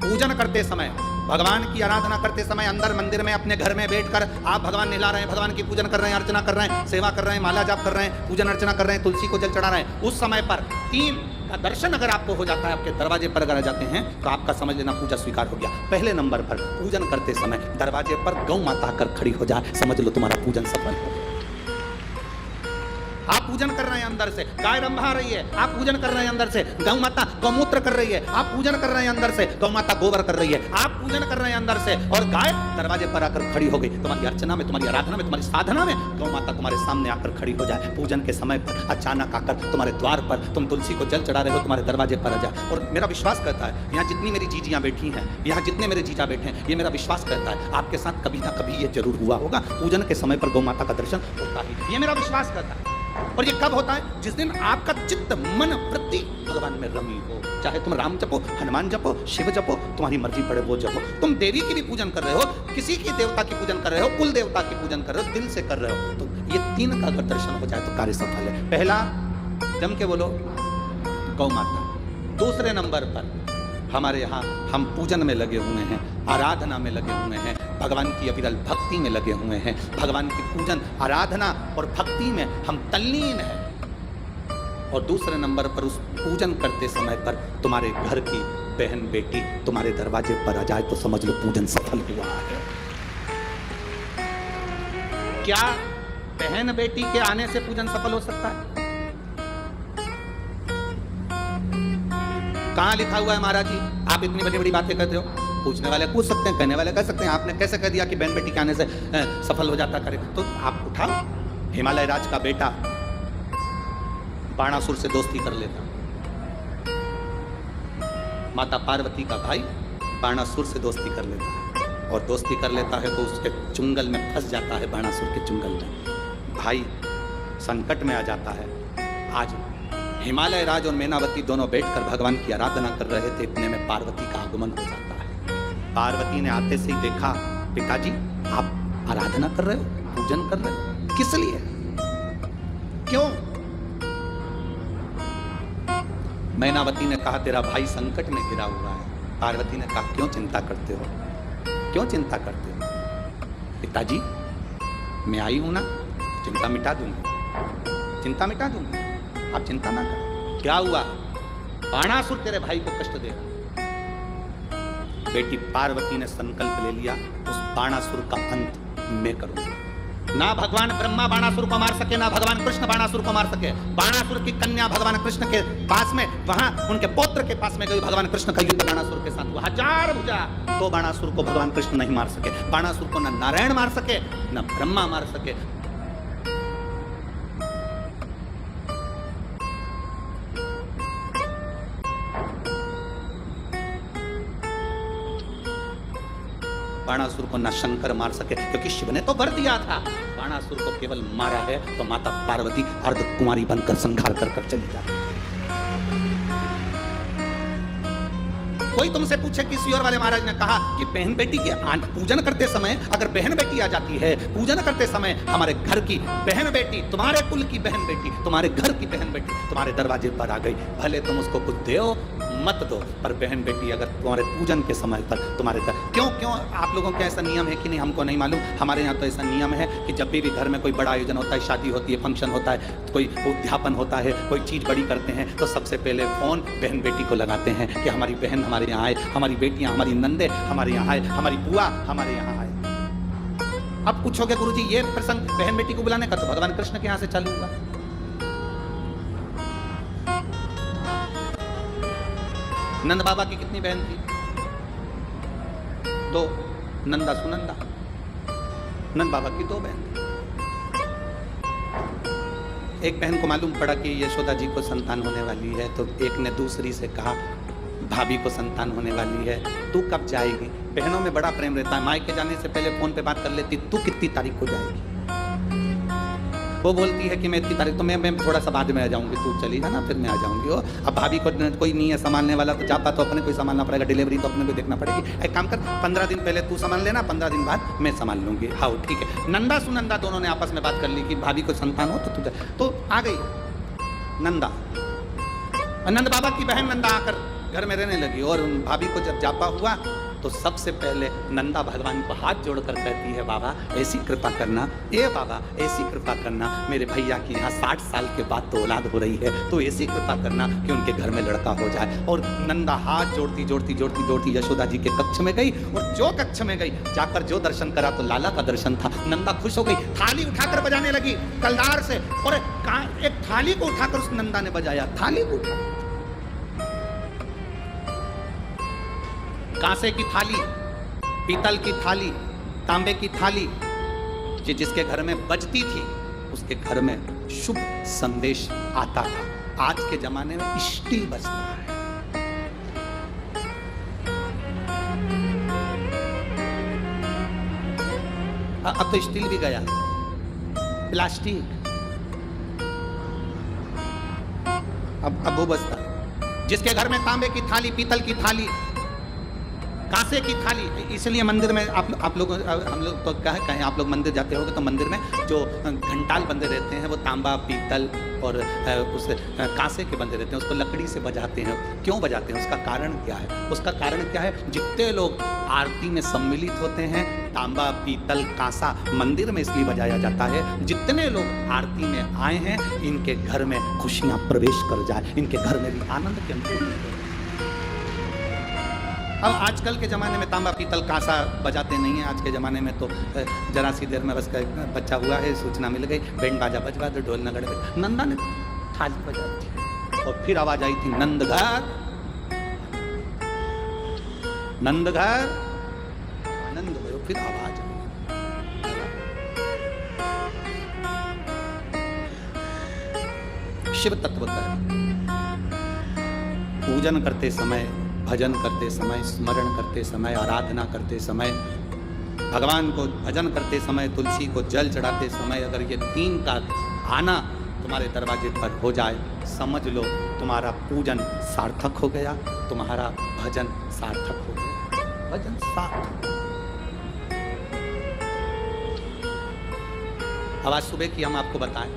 पूजन करते समय, भगवान की आराधना करते समय अंदर मंदिर में अपने घर में बैठकर आप भगवान निला रहे हैं, भगवान की पूजन कर रहे हैं, अर्चना कर रहे हैं, सेवा कर रहे हैं, माला जाप कर रहे हैं, पूजन अर्चना कर रहे हैं, तुलसी को जल चढ़ा रहे हैं, उस समय पर 3 का दर्शन अगर आपको हो जाता है, आपके दरवाजे पर अगर आ जाते हैं तो आपका समझ लेना पूजा स्वीकार हो गया। पहले नंबर पर पूजन करते समय दरवाजे पर गौ माता आकर खड़ी हो जाए, समझ लो तुम्हारा पूजन सफल हो गया। आप पूजन कर रहे हैं अंदर से, गाय रंभा रही है, आप पूजन कर रहे हैं अंदर से, गौ माता गौमूत्र कर रही है, आप पूजन कर रहे हैं अंदर से, गौ माता गोबर कर रही है, आप पूजन कर रहे हैं अंदर से और गाय दरवाजे पर आकर खड़ी हो गई। तुम्हारी अर्चना में, तुम्हारी आराधना में, तुम्हारी साधना में गौ माता तुम्हारे सामने आकर खड़ी हो जाए। पूजन के समय पर अचानक आकर तुम्हारे द्वार पर, तुम तुलसी को जल चढ़ा रहे हो, तुम्हारे दरवाजे पर आ जाए। और मेरा विश्वास करता है, यहाँ जितनी मेरी जीजियां बैठी हैं, यहाँ जितने मेरे जीजा बैठे हैं, ये मेरा विश्वास करता है आपके साथ कभी ना कभी ये जरूर हुआ होगा, पूजन के समय पर गौ माता का दर्शन होता ही। ये मेरा विश्वास करता है। और ये कब होता है? जिस दिन आपका चित्त, मन, वृत्ति भगवान में रमी हो। चाहे तुम राम जपो, हनुमान जपो, शिव जपो, तुम्हारी मर्जी पड़े वो जपो। तुम देवी की भी पूजन कर रहे हो, किसी की देवता की पूजन कर रहे हो, कुल देवता की पूजन कर रहे हो, दिल से कर रहे हो, तो ये 3 का अगर दर्शन हो जाए तो कार्य सफल है। पहला, जम के बोलो गौ माता। दूसरे नंबर पर हमारे यहाँ हम पूजन में लगे हुए हैं, आराधना में लगे हुए हैं, भगवान की अविरल भक्ति में लगे हुए हैं, भगवान की पूजन, आराधना और भक्ति में हम तल्लीन हैं। और दूसरे नंबर पर उस पूजन करते समय पर तुम्हारे घर की बहन बेटी तुम्हारे दरवाजे पर आ जाए तो समझ लो पूजन सफल हुआ है। क्या बहन बेटी के आने से पूजन सफल हो सकता है? कहां लिखा हुआ है महाराज जी? आप इतनी बड़ी बड़ी बातें करते हो। पूछने वाले पूछ सकते हैं, कहने वाले कह सकते हैं, आपने कैसे कह दिया कि बहन बेटी के आने से सफल हो जाता करे? तो आप उठाओ, हिमालय राज का बेटा बाणासुर से दोस्ती कर लेता, माता पार्वती का भाई बाणासुर से दोस्ती कर लेता है, और दोस्ती कर लेता है तो उसके चुंगल में फंस जाता है, बाणासुर के चुंगल में भाई संकट में आ जाता है। आज हिमालय राज और मैनावती दोनों बैठकर भगवान की आराधना कर रहे थे, इतने में पार्वती का आगमन हो जाता है। पार्वती ने आते से ही देखा, पिताजी आप आराधना कर रहे हो, पूजन कर रहे हो, किस लिए, क्यों? मैनावती ने कहा तेरा भाई संकट में घिरा हुआ है। पार्वती ने कहा क्यों चिंता करते हो, क्यों चिंता करते हो? पिताजी मैं आई हूं ना, चिंता मिटा दूंगी, चिंता मिटा दूंगी, आप चिंता ना करो। क्या हुआ? बाणासुर तेरे भाई को कष्ट देगा। बेटी पार्वती ने संकल्प ले लिया उस बाणासुर का अंत मैं करूंगा। ना भगवान ब्रह्मा बाणासुर को मार सके, ना भगवान कृष्ण बाणासुर को मार सके। बाणासुर की कन्या भगवान कृष्ण के पास में, वहां उनके पौत्र के पास में गई, भगवान कृष्ण का युद्ध बाणासुर के साथ हुआ, 1000 भुजा, तो बाणासुर को भगवान कृष्ण नहीं मार सके। बाणासुर को न नारायण मार सके, न ब्रह्मा मार सके। बाणासुर को न शंकर मार सके, क्योंकि शिव ने तो वर दिया था। बाणासुर को केवल मारा है तो माता पार्वती अर्धकुमारी बनकर संहार कर चली जाती। कोई तुमसे पूछे कि सियोर वाले महाराज ने कहा कि बहन बेटी के पूजन करते समय अगर बहन बेटी आ जाती है, पूजन करते समय हमारे घर की बहन बेटी, तुम्हारे कुल की बहन बेटी, तुम्हारे घर की बहन बेटी तुम्हारे दरवाजे पर आ गई, भले तुम उसको कुछ दो मत दो, पर बहन बेटी अगर तुम्हारे पूजन के समय पर तुम्हारे घर, क्यों आप लोगों का ऐसा नियम है कि नहीं हमको नहीं मालूम। हमारे यहाँ तो ऐसा नियम है कि जब भी घर में कोई बड़ा आयोजन होता है, शादी होती है, फंक्शन होता है, कोई उद्यापन होता है, कोई चीज बड़ी करते हैं, तो सबसे पहले फोन बहन बेटी को लगाते हैं कि हमारी बहन हमारे यहाँ आए, हमारी बेटियां, हमारी नंदे हमारे यहाँ आए, हमारी बुआ हमारे यहाँ आए। अब पूछोगे गुरुजी ये प्रसंग बहन बेटी को बुलाने का तो भगवान कृष्ण के यहाँ से चालू हुआ। नंद बाबा की कितनी बहन थी? 2, नंदा सुनंदा। नंद बाबा की 2 बहन थी। एक बहन को मालूम पड़ा कि यशोदा जी को संतान होने वाली है, तो एक ने दूसरी से कहा भाभी को संतान होने वाली है, तू कब जाएगी? बहनों में बड़ा प्रेम रहता है, मायके जाने से पहले फोन पे बात कर लेती, तू कितनी तारीख को जाएगी? वो बोलती है कि मैं इतनी तारीख, तो मैं थोड़ा सा बाद में आ जाऊंगी, तू चली जाना फिर मैं आ जाऊंगी। अब भाभी को कोई नहीं है संभालने वाला, तो जापा तो अपने को संभालना पड़ेगा, डिलीवरी तो अपने को देखना पड़ेगी। एक काम कर, 15 दिन पहले तू संभाल लेना, 15 दिन बाद मैं संभाल लूंगी। हाँ ठीक है। नंदा सुनंदा दोनों ने आपस में बात कर ली कि भाभी को संतान हो तो तू, तो आ गई नंदा। नंद बाबा की बहन नंदा आकर घर में रहने लगी, और भाभी को जब जापा हुआ तो सबसे पहले नंदा भगवान को हाथ जोड़कर कहती है, बाबा ऐसी कृपा करना, ए बाबा ऐसी कृपा करना, मेरे भैया की यहाँ 60 साल के बाद तो औलाद हो रही है, तो ऐसी कृपा करना कि उनके घर में लड़का हो जाए। और नंदा हाथ जोड़ती यशोदा जी के कक्ष में गई, और जो कक्ष में गई जाकर जो दर्शन करा तो लाला का दर्शन था। नंदा खुश हो गई, थाली उठाकर बजाने लगी कलदार से, और एक थाली को उठाकर उस नंदा ने बजाया, थाली को उठा, कांसे की थाली, पीतल की थाली, तांबे की थाली, जिसके घर में बजती थी उसके घर में शुभ संदेश आता था। आज के जमाने में स्टील बजता है। अब तो स्टील भी गया, प्लास्टिक, अब वो बजता है। जिसके घर में तांबे की थाली, पीतल की थाली, कांसे की थाली, इसलिए मंदिर में आप लोग, हम लोग तो कहें आप लोग मंदिर जाते होंगे तो मंदिर में जो घंटाल बंदे रहते हैं वो तांबा, पीतल और उस कांसे के बंदे रहते हैं, उसको लकड़ी से बजाते हैं। क्यों बजाते हैं? उसका कारण क्या है? उसका कारण क्या है? जितने लोग आरती में सम्मिलित होते हैं, तांबा, पीतल, कांसा मंदिर में इसलिए बजाया जाता है, जितने लोग आरती में आए हैं इनके घर में खुशियां प्रवेश कर जाए, इनके घर में भी आनंद के अनुभव। अब आजकल के ज़माने में तांबा, पीतल, कांसा बजाते नहीं हैं। आज के ज़माने में तो जरा सी देर में बस बच्चा हुआ है, सूचना मिल गई, बैंड बाजा बजवा दो, ढोल नगड़ गए। नंदा ने थाली बजाई थी, और फिर आवाज आई थी, नंद घर, नंद घर, आनंद भयो। फिर आवाज आई, शिव तत्व का पूजन करते समय, भजन करते समय, स्मरण करते समय, आराधना करते समय, भगवान को भजन करते समय, तुलसी को जल चढ़ाते समय अगर ये 3 का आना तुम्हारे दरवाजे पर हो जाए, समझ लो तुम्हारा पूजन सार्थक हो गया, तुम्हारा भजन सार्थक हो गया। भजन सार्थक। आवाज सुबह की हम आपको बताएं,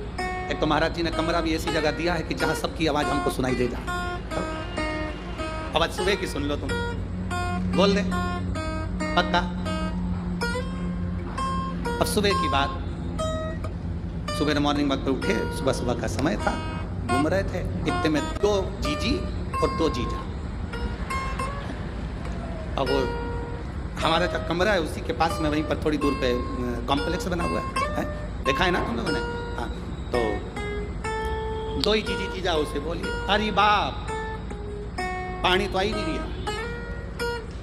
एक तो महाराज जी ने कमरा भी ऐसी जगह दिया है कि जहां सबकी आवाज हमको सुनाई दे जाए। आवाज सुबह की सुन लो, तुम बोल दे पक्का। अब सुबह की बात, सुबह मॉर्निंग वॉक पे उठे, सुबह का समय था, घूम रहे थे, इतने में 2 जीजी और 2 जीजा। अब वो हमारा जो कमरा है उसी के पास में, वहीं पर थोड़ी दूर पे कॉम्प्लेक्स बना हुआ है? देखा है ना तुम लोगों ने? हाँ, तो दो ही चीजी चीजा उसे बोलिए, अरे बाप पानी तो आ ही नहीं रहा।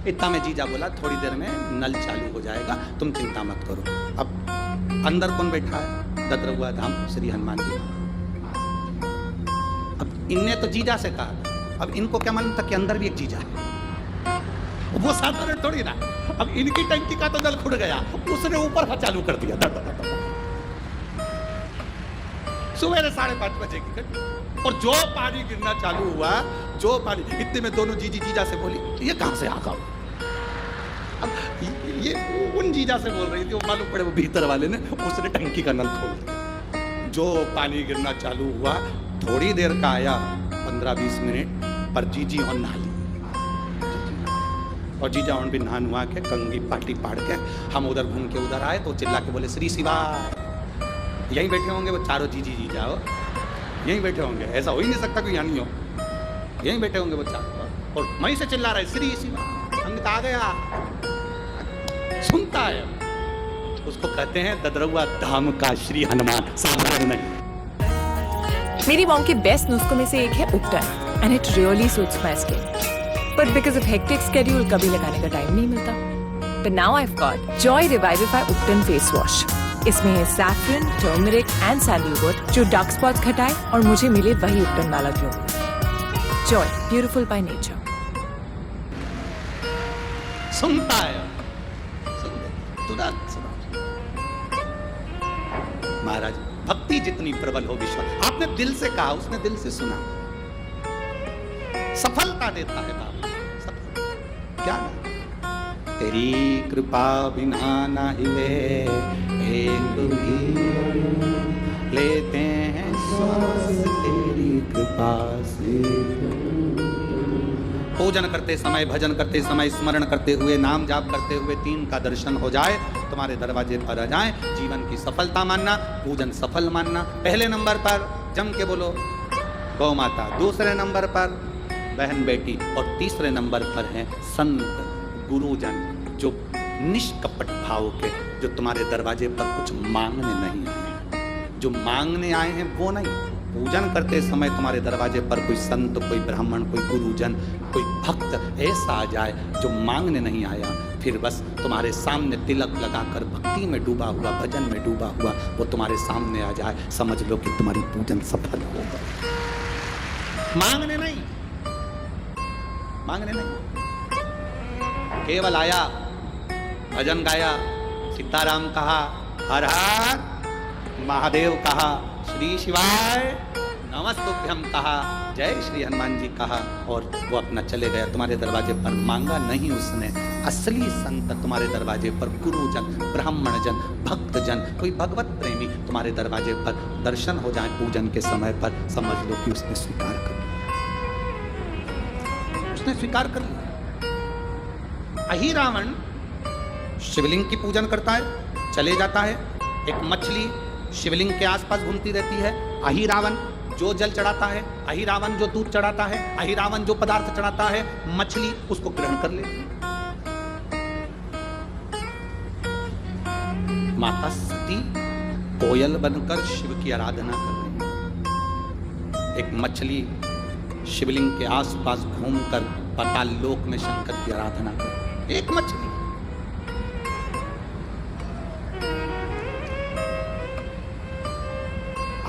इतना में जीजा बोला थोड़ी देर में नल चालू हो जाएगा, तुम चिंता मत करो। अब अंदर कौन बैठा है? ददरहुआ धाम श्री हनुमान जी। अब इनने तो जीजा से कहा, अब इनको क्या मालूम था कि अंदर भी एक जीजा है, वो साधारण थोड़ी ना। अब इनकी टंकी का तो नल खुद गया, उसने ऊपर का चालू कर दिया। सुबह 5:30 बजे की घटना, और जो पानी गिरना चालू हुआ, जो पानी, इतने में दोनों जीजी जीजा से बोली, ये कहां से आ गया? अब ये उन जीजा से बोल रही थी, वो मालूम पड़े वो भीतर वाले ने, उसने टंकी का नल खोल दिया। जो पानी गिरना चालू हुआ, थोड़ी देर का आया, 15-20 मिनट पर जीजी और नहा ली। और जीजा और भी नहा नुहा के कंगी पाटी पाड़ के हम उधर घूम के उधर आए, तो चिल्ला के बोले श्री शिवाय। यहीं बैठे होंगे वो चारों जीजी जीजा, हो यहीं बैठे होंगे, ऐसा हो ही नहीं सकता कोई यहाँ नहीं हो। यहीं बैठे होंगे वो चारों, और वहीं से चिल्ला रहे श्री शिवाय। अमित आ गया, सुनता है, उसको कहते हैं ददरहुआ धाम का श्री हनुमान, साधारण नहीं। मेरी मॉम के बेस्ट नुस्खों में से एक है ubtan, and it really suits my skin. But because of hectic schedule कभी लगाने का टाइम नहीं मिलता। But now I have got Joy revivify ubtan face wash. इसमें है सैफरन, टर्मरिक एंड सैंडलवुड जो डार्क स्पॉट्स घटाए और मुझे मिले वही उपटन वाला glow. Joy, beautiful by nature. सुनता है, तुरंत सुना। महाराज, भक्ति जितनी प्रबल हो विश्वास, आपने दिल से कहा, उसने दिल से सुना। सफलता देता है बाबा, सफलता। क्या ना? तेरी कृपा बिना ना हिले एक भी, लेते हैं श्वास तेरी कृपा से। पूजन करते समय, भजन करते समय, स्मरण करते हुए, नाम जाप करते हुए 3 का दर्शन हो जाए, तुम्हारे दरवाजे पर आ जाए, जीवन की सफलता मानना, पूजन सफल मानना। पहले नंबर पर जम के बोलो गौ माता, दूसरे नंबर पर बहन बेटी, और तीसरे नंबर पर हैं संत गुरुजन, जो निष्कपट भाव के, जो तुम्हारे दरवाजे पर कुछ मांगने नहीं आए। जो मांगने आए हैं वो नहीं। पूजन करते समय तुम्हारे दरवाजे पर कोई संत, कोई ब्राह्मण, कोई गुरुजन, कोई भक्त ऐसा आ जाए जो मांगने नहीं आया, फिर बस तुम्हारे सामने तिलक लगाकर भक्ति में डूबा हुआ, भजन में डूबा हुआ, वो तुम्हारे सामने आ जाए, समझ लो कि तुम्हारी पूजन सफल होगा। मांगने नहीं, मांगने नहीं, केवल आया, भजन गाया, सीताराम कहा, हर हर महादेव कहा, श्री शिवाय नमस्तुभ्यम कहा, जय श्री हनुमान जी कहा, और वो अपना चले गया। तुम्हारे दरवाजे पर मांगा नहीं उसने। असली संत तुम्हारे दरवाजे पर, गुरुजन, ब्राह्मणजन, भक्तजन, कोई भगवत प्रेमी तुम्हारे दरवाजे पर दर्शन हो जाए पूजन के समय पर, समझ लो कि उसने स्वीकार कर लिया, उसने स्वीकार कर लिया। अहिरावण शिवलिंग की पूजन करता है, चले जाता है, एक मछली शिवलिंग के आसपास घूमती रहती है। अहिरावण जो जल चढ़ाता है, अहिरावण जो दूध चढ़ाता है, अहिरावण जो पदार्थ चढ़ाता है, मछली उसको ग्रहण कर लेती है। माता सती कोयल बनकर शिव की आराधना कर रही है। एक मछली शिवलिंग के आसपास घूमकर पाताल लोक में शंकर की आराधना कर रही है। एक मछली।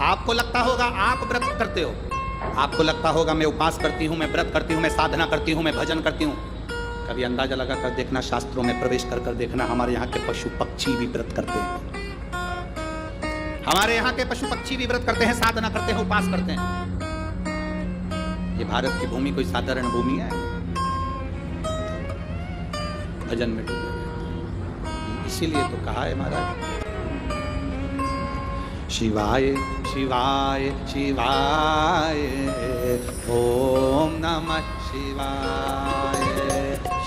आपको लगता होगा आप व्रत करते हो, आपको लगता होगा मैं उपवास करती हूं, मैं व्रत करती हूं, मैं साधना करती हूं, मैं भजन करती हूं। कभी अंदाजा लगा कर देखना, शास्त्रों में प्रवेश कर कर देखना, हमारे यहाँ के पशु पक्षी भी व्रत करते हैं। हमारे यहाँ के पशु पक्षी भी व्रत करते हैं, साधना करते हैं, उपवास करते हैं। ये भारत की भूमि कोई साधारण भूमि है? भजन में डूबे, इसीलिए तो कहा है महाराज, शिवाय शिवाय शिवाय ओम नमः शिवाय,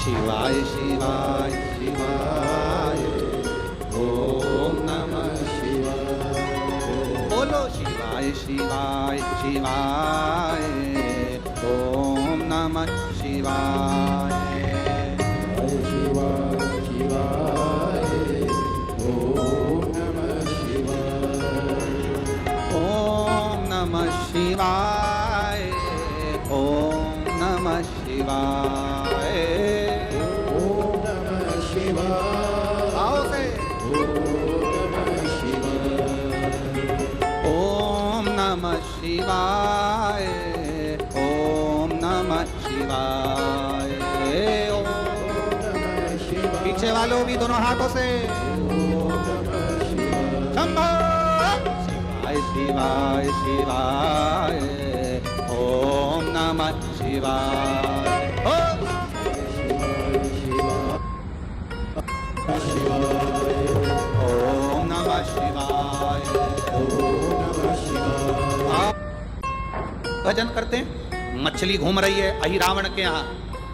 शिवाय शिवाय शिवाय ओम नमः शिवाय। बोलो शिवाय शिवाय शिवाय ओम नमः शिवाय, शिवाय आओ से ओम नमः शिवाय, ओम नमः शिवाय, ओम नमः शिवाय। पीछे वालों भी दोनों हाथों से शंभो शिवाय शिवाय, ओम नमः शिवाय, ओम नमः शिवाय, आप भजन करते हैं। मछली घूम रही है अहिरावण के यहाँ,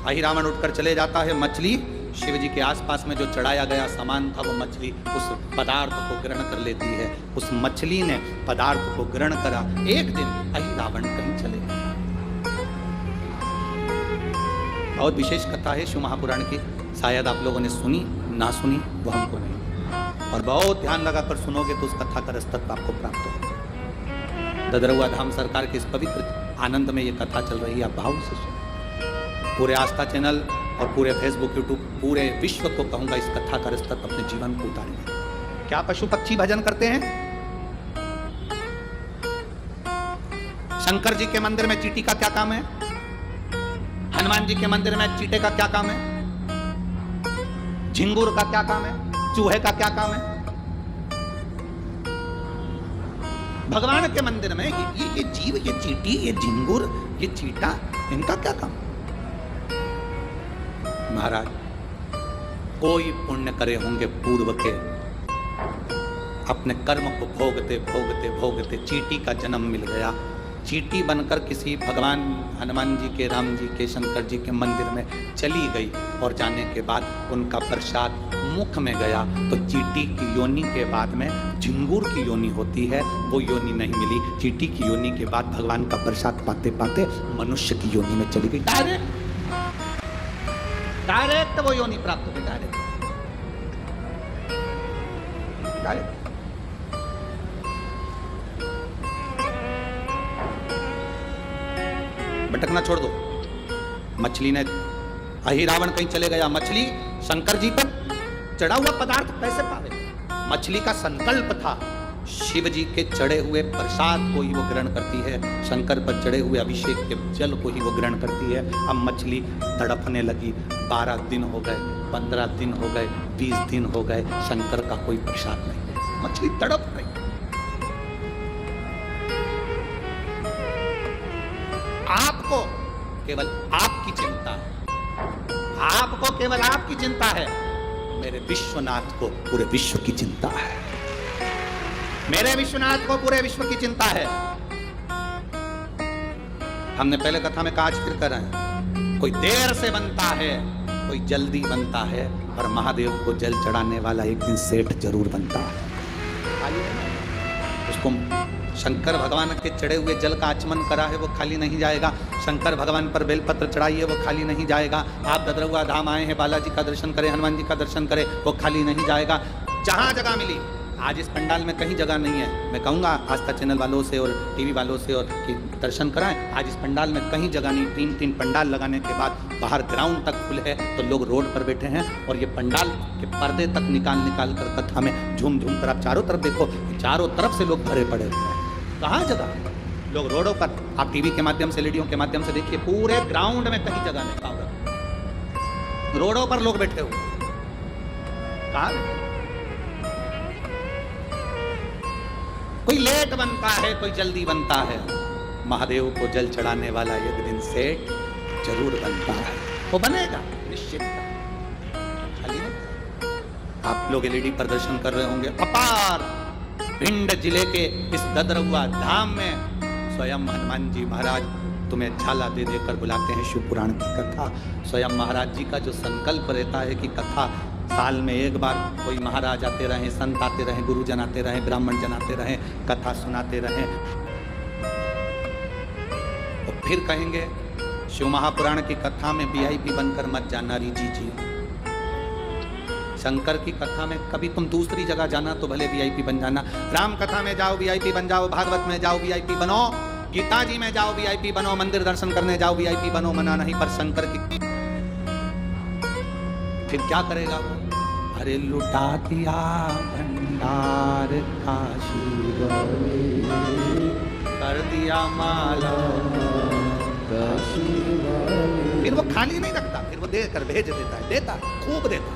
अहिरावण उठकर चले जाता है। मछली शिव जी के आसपास में जो चढ़ाया गया सामान था, वो मछली उस पदार्थ को ग्रहण कर लेती है। उस मछली ने पदार्थ को ग्रहण करा। एक दिन अहिरावण कहीं चले गए। बहुत विशेष कथा है शिव महापुराण की, शायद आप लोगों ने सुनी ना सुनी वो हमको नहीं, और बहुत ध्यान लगाकर सुनोगे तो उस कथा का रसतत्व आपको प्राप्त होगा। ददरुआ धाम सरकार के इस पवित्र आनंद में ये कथा चल रही है, आप भाव से सुनो। पूरे आस्था चैनल और पूरे फेसबुक यूट्यूब पूरे विश्व को कहूंगा इस कथा का रसतत्व अपने जीवन को उतारेंगे। क्या पशु पक्षी भजन करते हैं? शंकर जी के मंदिर में चींटी का क्या काम है? हनुमान जी के मंदिर में चींटे का क्या काम है? झिंगुर का क्या काम है? चूहे का क्या काम है? भगवान के मंदिर में ये जीव, ये चींटी, ये झिंगुर, ये चींटा, इनका क्या काम? महाराज कोई पुण्य करे होंगे पूर्व के, अपने कर्म को भोगते भोगते भोगते चींटी का जन्म मिल गया। चींटी बनकर किसी भगवान हनुमान जी के, राम जी के, शंकर जी के मंदिर में चली गई, और जाने के बाद उनका प्रसाद मुख में गया तो चींटी की योनि के बाद में झिंगुर की योनि होती है, वो योनि नहीं मिली। चींटी की योनि के बाद भगवान का प्रसाद पाते पाते मनुष्य की योनि में चली गई। डायरेक्ट वो योनि प्राप्त हुई, डायरेक्ट। भटकना छोड़ दो। मछली ने, अहिरावण कहीं चले गया, मछली शंकर जी पर चढ़ा हुआ पदार्थ कैसे पावे? मछली का संकल्प था शिव जी के चढ़े हुए प्रसाद को ही वो ग्रहण करती है, शंकर पर चढ़े हुए अभिषेक के जल को ही वो ग्रहण करती है। अब मछली तड़पने लगी। 12 दिन हो गए, 15 दिन हो गए, 20 दिन हो गए, शंकर का कोई प्रसाद नहीं। मछली तड़प रही। आपको केवल आपकी चिंता है, आपको केवल आपकी चिंता है। मेरे विश्वनाथ को पूरे विश्व की चिंता है, मेरे विश्वनाथ को पूरे विश्व की चिंता है। हमने पहले कथा में कहा, आज फिर कर रहे हैं, कोई देर से बनता है, कोई जल्दी बनता है, और महादेव को जल चढ़ाने वाला एक दिन सेठ जरूर बनता है। उसको शंकर भगवान के चढ़े हुए जल का आचमन करा है, वो खाली नहीं जाएगा। शंकर भगवान पर बेलपत्र चढ़ाई है, वो खाली नहीं जाएगा। आप ददरुआ धाम आए हैं, बालाजी का दर्शन करें, हनुमान जी का दर्शन करें, वो खाली नहीं जाएगा। जहां जगह मिली, आज इस पंडाल में कहीं जगह नहीं है, मैं कहूँगा आस्था चैनल वालों से और टीवी वालों से और कि दर्शन कराएं। आज इस पंडाल में कहीं जगह नहीं, 3-3 पंडाल लगाने के बाद बाहर ग्राउंड तक फुल है, तो लोग रोड पर बैठे हैं, और ये पंडाल के पर्दे तक निकाल कर कथा में झूम झूम कर आप चारों तरफ देखो, चारों तरफ से लोग भरे पड़े हुए हैं। कहाँ जगह? लोग रोडों पर, आप टीवी के माध्यम से, रेडियो के माध्यम से देखिए, पूरे ग्राउंड में कहीं जगह नहीं, कहाँ? रोडों पर लोग बैठे हुए। कहाँ? कोई लेट बनता है, कोई जल्दी बनता है। महादेव को जल चढ़ाने वाला एक दिन सेठ जरूर बनता है, वो बनेगा निश्चित। आप लोग एलईडी पर दर्शन कर रहे होंगे। अपार भिंड जिले के इस ददरुआ धाम में स्वयं हनुमान जी महाराज तुम्हें झाला दे देकर बुलाते हैं। शिव पुराण की कथा, स्वयं महाराज जी का जो संकल्प रहता है कि कथा साल में एक बार कोई महाराज आते रहें, संत आते रहें, गुरुजन आते रहें, ब्राह्मण जन आते रहें, कथा सुनाते रहें। और फिर कहेंगे शिव महापुराण की कथा में वीआईपी बनकर मत जाना रीजी जी। शंकर की कथा में कभी तुम दूसरी जगह जाना तो भले वीआईपी बन जाना, राम कथा में जाओ वीआईपी बन जाओ, भागवत में जाओ वीआईपी बनो, गीता जी में जाओ वीआईपी बनो, मंदिर दर्शन करने जाओ वीआईपी बनो, मना नहीं। पर शंकर की फिर क्या करेगा वो? अरे लुटा दिया भंडार काशी कर दिया माला काशी। फिर वो खाली नहीं रखता, फिर वो देकर भेज देता है, देता खूब देता,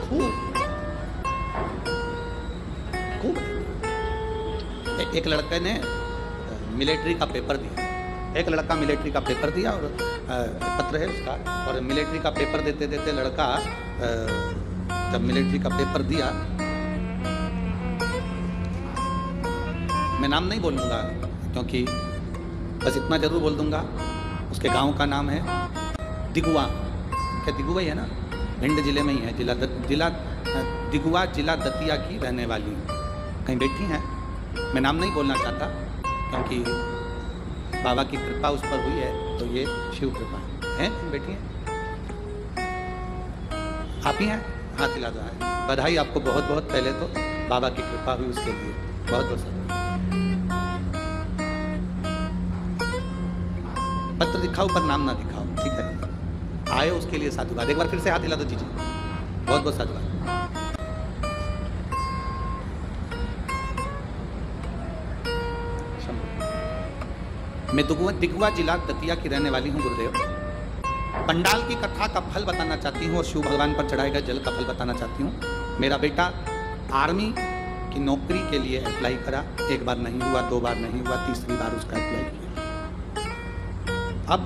खूब खूब देता। एक लड़के ने मिलिट्री का पेपर दिया, एक लड़का मिलिट्री का पेपर दिया और पत्र है उसका, और मिलिट्री का पेपर देते देते लड़का जब मिलिट्री का पेपर दिया, मैं नाम नहीं बोलूँगा क्योंकि बस इतना जरूर बोल दूंगा, उसके गांव का नाम है दिगुआ। क्या दिगुआ ही है ना, भिंड जिले में ही है, जिला दिगुआ, जिला दतिया की रहने वाली कहीं बैठी हैं। मैं नाम नहीं बोलना चाहता क्योंकि बाबा की कृपा उस पर हुई है, तो ये शिव कृपा है। बैठी हैं, आप ही हैं, हाथ हिला दो। बधाई आपको बहुत बहुत, पहले तो बाबा की कृपा हुई उसके लिए बहुत बहुत साधुवाद। पत्र दिखाओ पर नाम ना दिखाओ, ठीक है, आए उसके लिए साधुवाद। एक बार फिर से हाथ हिला दो जीजी, बहुत बहुत साधुवाद। मैं दिगुआ जिला दतिया की रहने वाली हूँ गुरुदेव। पंडाल की कथा का फल बताना चाहती हूँ और शिव भगवान पर चढ़ाए गए जल का फल बताना चाहती हूँ। मेरा बेटा आर्मी की नौकरी के लिए अप्लाई करा, एक बार नहीं हुआ, दो बार नहीं हुआ, तीसरी बार उसका अप्लाई किया। अब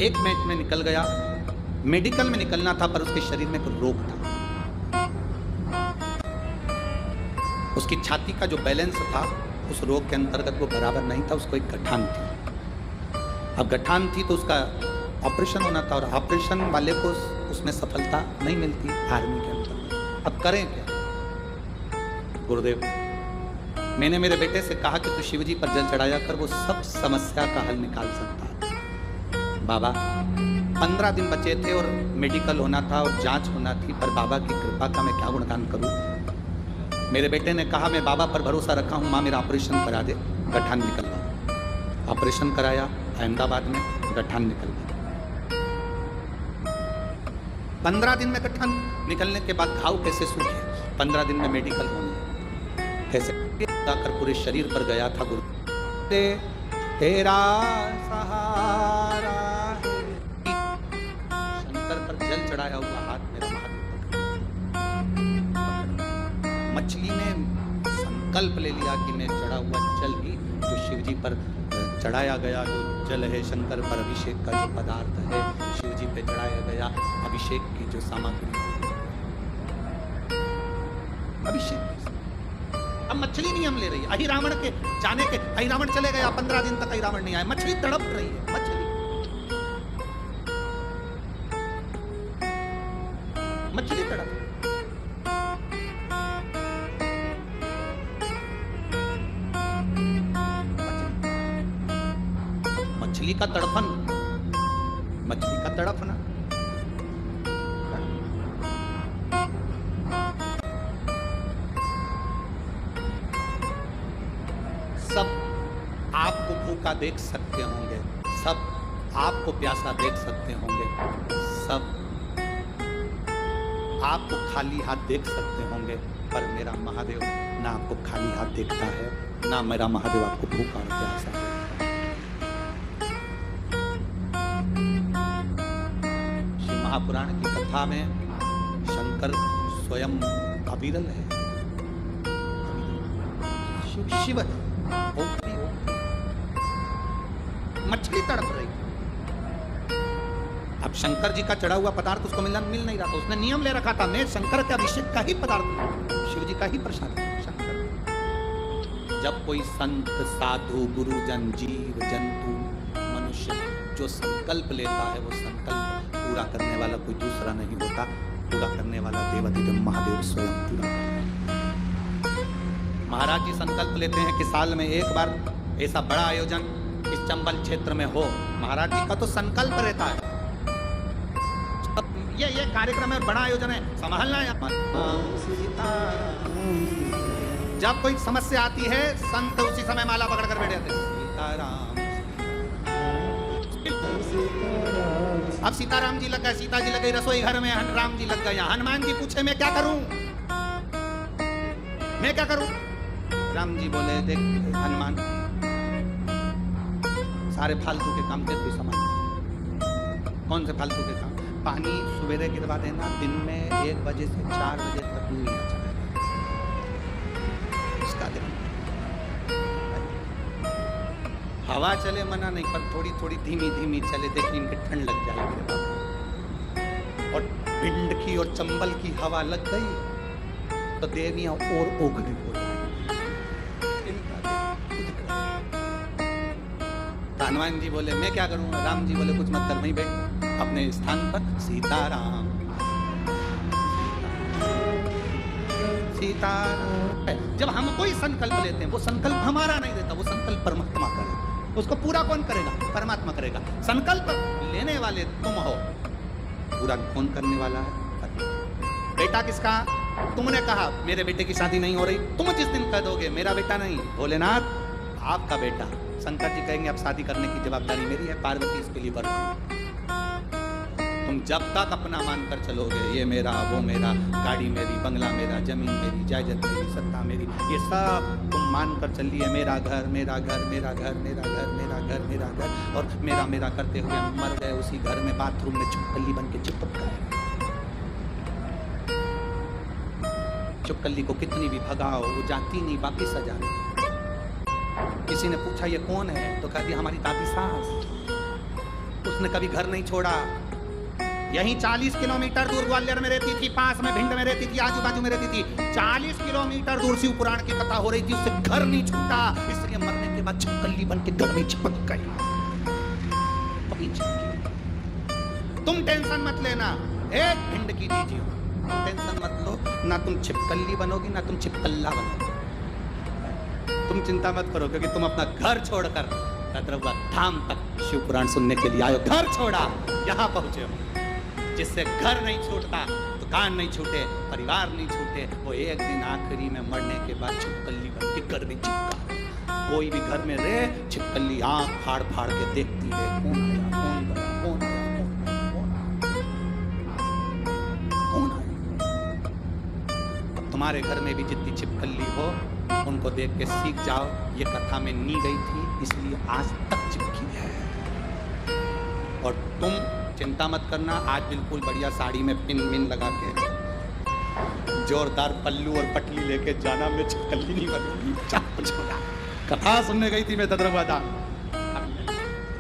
एक मिनट में निकल गया, मेडिकल में निकलना था पर उसके शरीर में कोई रोग था, उसकी छाती का जो बैलेंस था उस रोग के अंतर्गत वो बराबर नहीं था, उसको एक गठान थी। अब गठान थी तो उसका ऑपरेशन होना था और ऑपरेशन वाले को उसमें सफलता नहीं मिलती आर्मी के अंतर्गत। अब करें क्या गुरुदेव? मैंने मेरे बेटे से कहा कि तू शिवजी पर जल चढ़ाया कर, वो सब समस्या का हल निकाल सकता है। बाबा 15 दिन बचे थे और मेडिकल होना था और जांच होना थी, पर बाबा की कृपा का मैं क्या गुणगान करूं। मेरे बेटे ने कहा मैं बाबा पर भरोसा रखा हूँ, माँ मेरा ऑपरेशन करा दे, गठान निकल गया। ऑपरेशन कराया अहमदाबाद में, गठान निकल गया। 15 दिन में गठान निकलने के बाद घाव कैसे सूखे, 15 दिन में मेडिकल होने कैसे, जाकर पूरे शरीर पर गया था। गुरु तेरा सहारा, शंकर पर जल चढ़ाया हुआ हाथ मेरा महादेव। मछली ने संकल्प ले लिया कि मैं चढ़ा हुआ जल ही जो शिवजी पर चढ़ाया गया, जो जल है शंकर पर अभिषेक का जो पदार्थ है, शिवजी पे चढ़ाया गया अभिषेक की जो सामग्री, अभिषेक। अब मछली नियम ले रही है, अहिरावण के जाने के, अहिरावण चले गया 15 दिन तक, अहिरावण नहीं आया, मछली तड़प रही है, मछली तड़प। मछली का तड़फन, मछली का तड़फना। सब आपको भूखा देख सकते होंगे, सब आपको प्यासा देख सकते होंगे, सब आपको खाली हाथ देख सकते होंगे, पर मेरा महादेव ना आपको खाली हाथ देखता है, ना मेरा महादेव आपको भूखा और प्यासा है। महापुराण की कथा में शंकर स्वयं अविरल है, शिव है, मछली तड़प रही। अब शंकर जी का चढ़ा हुआ पदार्थ उसको मिल नहीं रहा था, उसने नियम ले रखा था मैं शंकर के अभिषेक का ही पदार्थ, शिव जी का ही प्रसाद शंकर। जब कोई संत साधु गुरुजन जीव जंतु मनुष्य जो संकल्प लेता है, वो संकल्प पूरा करने वाला कोई दूसरा नहीं होता, पूरा करने वाला देवाधिदेव महादेव स्वयं पूरा करता है। महाराज जी संकल्प लेते हैं कि साल में एक बार ऐसा बड़ा आयोजन इस चंबल क्षेत्र में हो। महाराज जी का तो संकल्प रहता है, ये कार्यक्रम है, बड़ा आयोजन है, संभालना है। जब कोई समस्या आती है संत उसी समय माला पकड़ कर बैठे थे, सीताराम सीताराम। अब सीताराम जी लग गए, सीता जी लग गई रसोई घर में, राम जी लग गए यहाँ। हनुमान जी पूछे मैं क्या करूं, मैं क्या करूं? राम जी बोले देख हनुमान, सारे फालतू के काम तेरे को संभाल। कौन से फालतू के काम? पानी सवेरे गिरवा देना, दिन में 1 बजे से 4 बजे तक नहीं चलेगा, इसका ध्यान। हवा चले मना नहीं, पर थोड़ी थोड़ी धीमी धीमी चले, देखिए इनके ठंड लग जाएगी रे बाबा। और भिंड की और चंबल की हवा लग गई तो देवियां और उग्र हो जाएंगी। हनुमान जी बोले मैं क्या करूं? राम जी बोले कुछ मत कर, वहीं बैठ अपने स्थान पर। सीताराम सीताराम। जब हम कोई संकल्प लेते हैं, वो संकल्प हमारा नहीं देता, वो संकल्प परमात्मा करेगा। उसको पूरा कौन करेगा? परमात्मा करेगा। संकल्प लेने वाले तुम हो, पूरा कौन करने वाला है? बेटा किसका? तुमने कहा मेरे बेटे की शादी नहीं हो रही, तुम जिस दिन कह दोगे मेरा बेटा नहीं, भोलेनाथ आपका बेटा, शंकर जी कहेंगे अब शादी करने की जवाबदारी मेरी है, पार्वती इसके लिए वर। तुम जब तक अपना मानकर चलोगे ये मेरा वो मेरा, गाड़ी मेरी, बंगला मेरा, जमीन मेरी, जायदाद मेरी, सत्ता मेरी, ये सब तुम मानकर चलिए मेरा घर मेरा घर मेरा घर मेरा घर मेरा घर मेरा घर, और मेरा मेरा करते हुए मर गए उसी घर में, बाथरूम में चुपकली बन के चिपक गए। चुपकली को कितनी भी भगाओ वो जाती नहीं, वापिस आ जाती। किसी ने पूछा ये कौन है, तो कह दिया हमारी दादी सास। उसने कभी घर नहीं छोड़ा, यहीं 40 किलोमीटर दूर ग्वालियर में रहती थी, पास में भिंड में रहती थी, आजू बाजू में रहती थी। 40 किलोमीटर दूर शिव पुराण की कथा हो रही थी, उससे घर नहीं छूटा, इसलिए मरने के बाद छिपकली बन के घर में चिपक गई। तुम टेंशन मत लेना, एक भिंड की दीजिए, तुम टेंशन मत लो, ना तुम छिपकली बनोगी ना तुम छिपकल्ला बनोगी। तुम चिंता मत करो, क्योंकि तुम अपना घर छोड़कर कतरवा धाम तक शिव पुराण सुनने के लिए आयो। घर छोड़ा, यहाँ पहुंचे हो। जिससे घर नहीं छूटता, दुकान नहीं छूटे, परिवार नहीं छूटे, वो एक दिन आखिरी में मरने के बाद छिपकली बन के घर में चिपका। कोई भी घर में रहे, छिपकली आंख फाड़ फाड़ के देखती है, कौन आया कौन गया कौन आया कौन आया। अब तुम्हारे घर में भी जितनी छिपकली हो, उनको देख के सीख जाओ, ये कथा में नी गई थी इसलिए आज तक चिपकी है। और तुम चिंता मत करना, आज बिल्कुल बढ़िया साड़ी में पिन मिन लगा के जोरदार पल्लू और पटली लेके जाना, मैं छिपकली नहीं बनूंगी। कथा सुनने गई थी मैं तद्रवादा,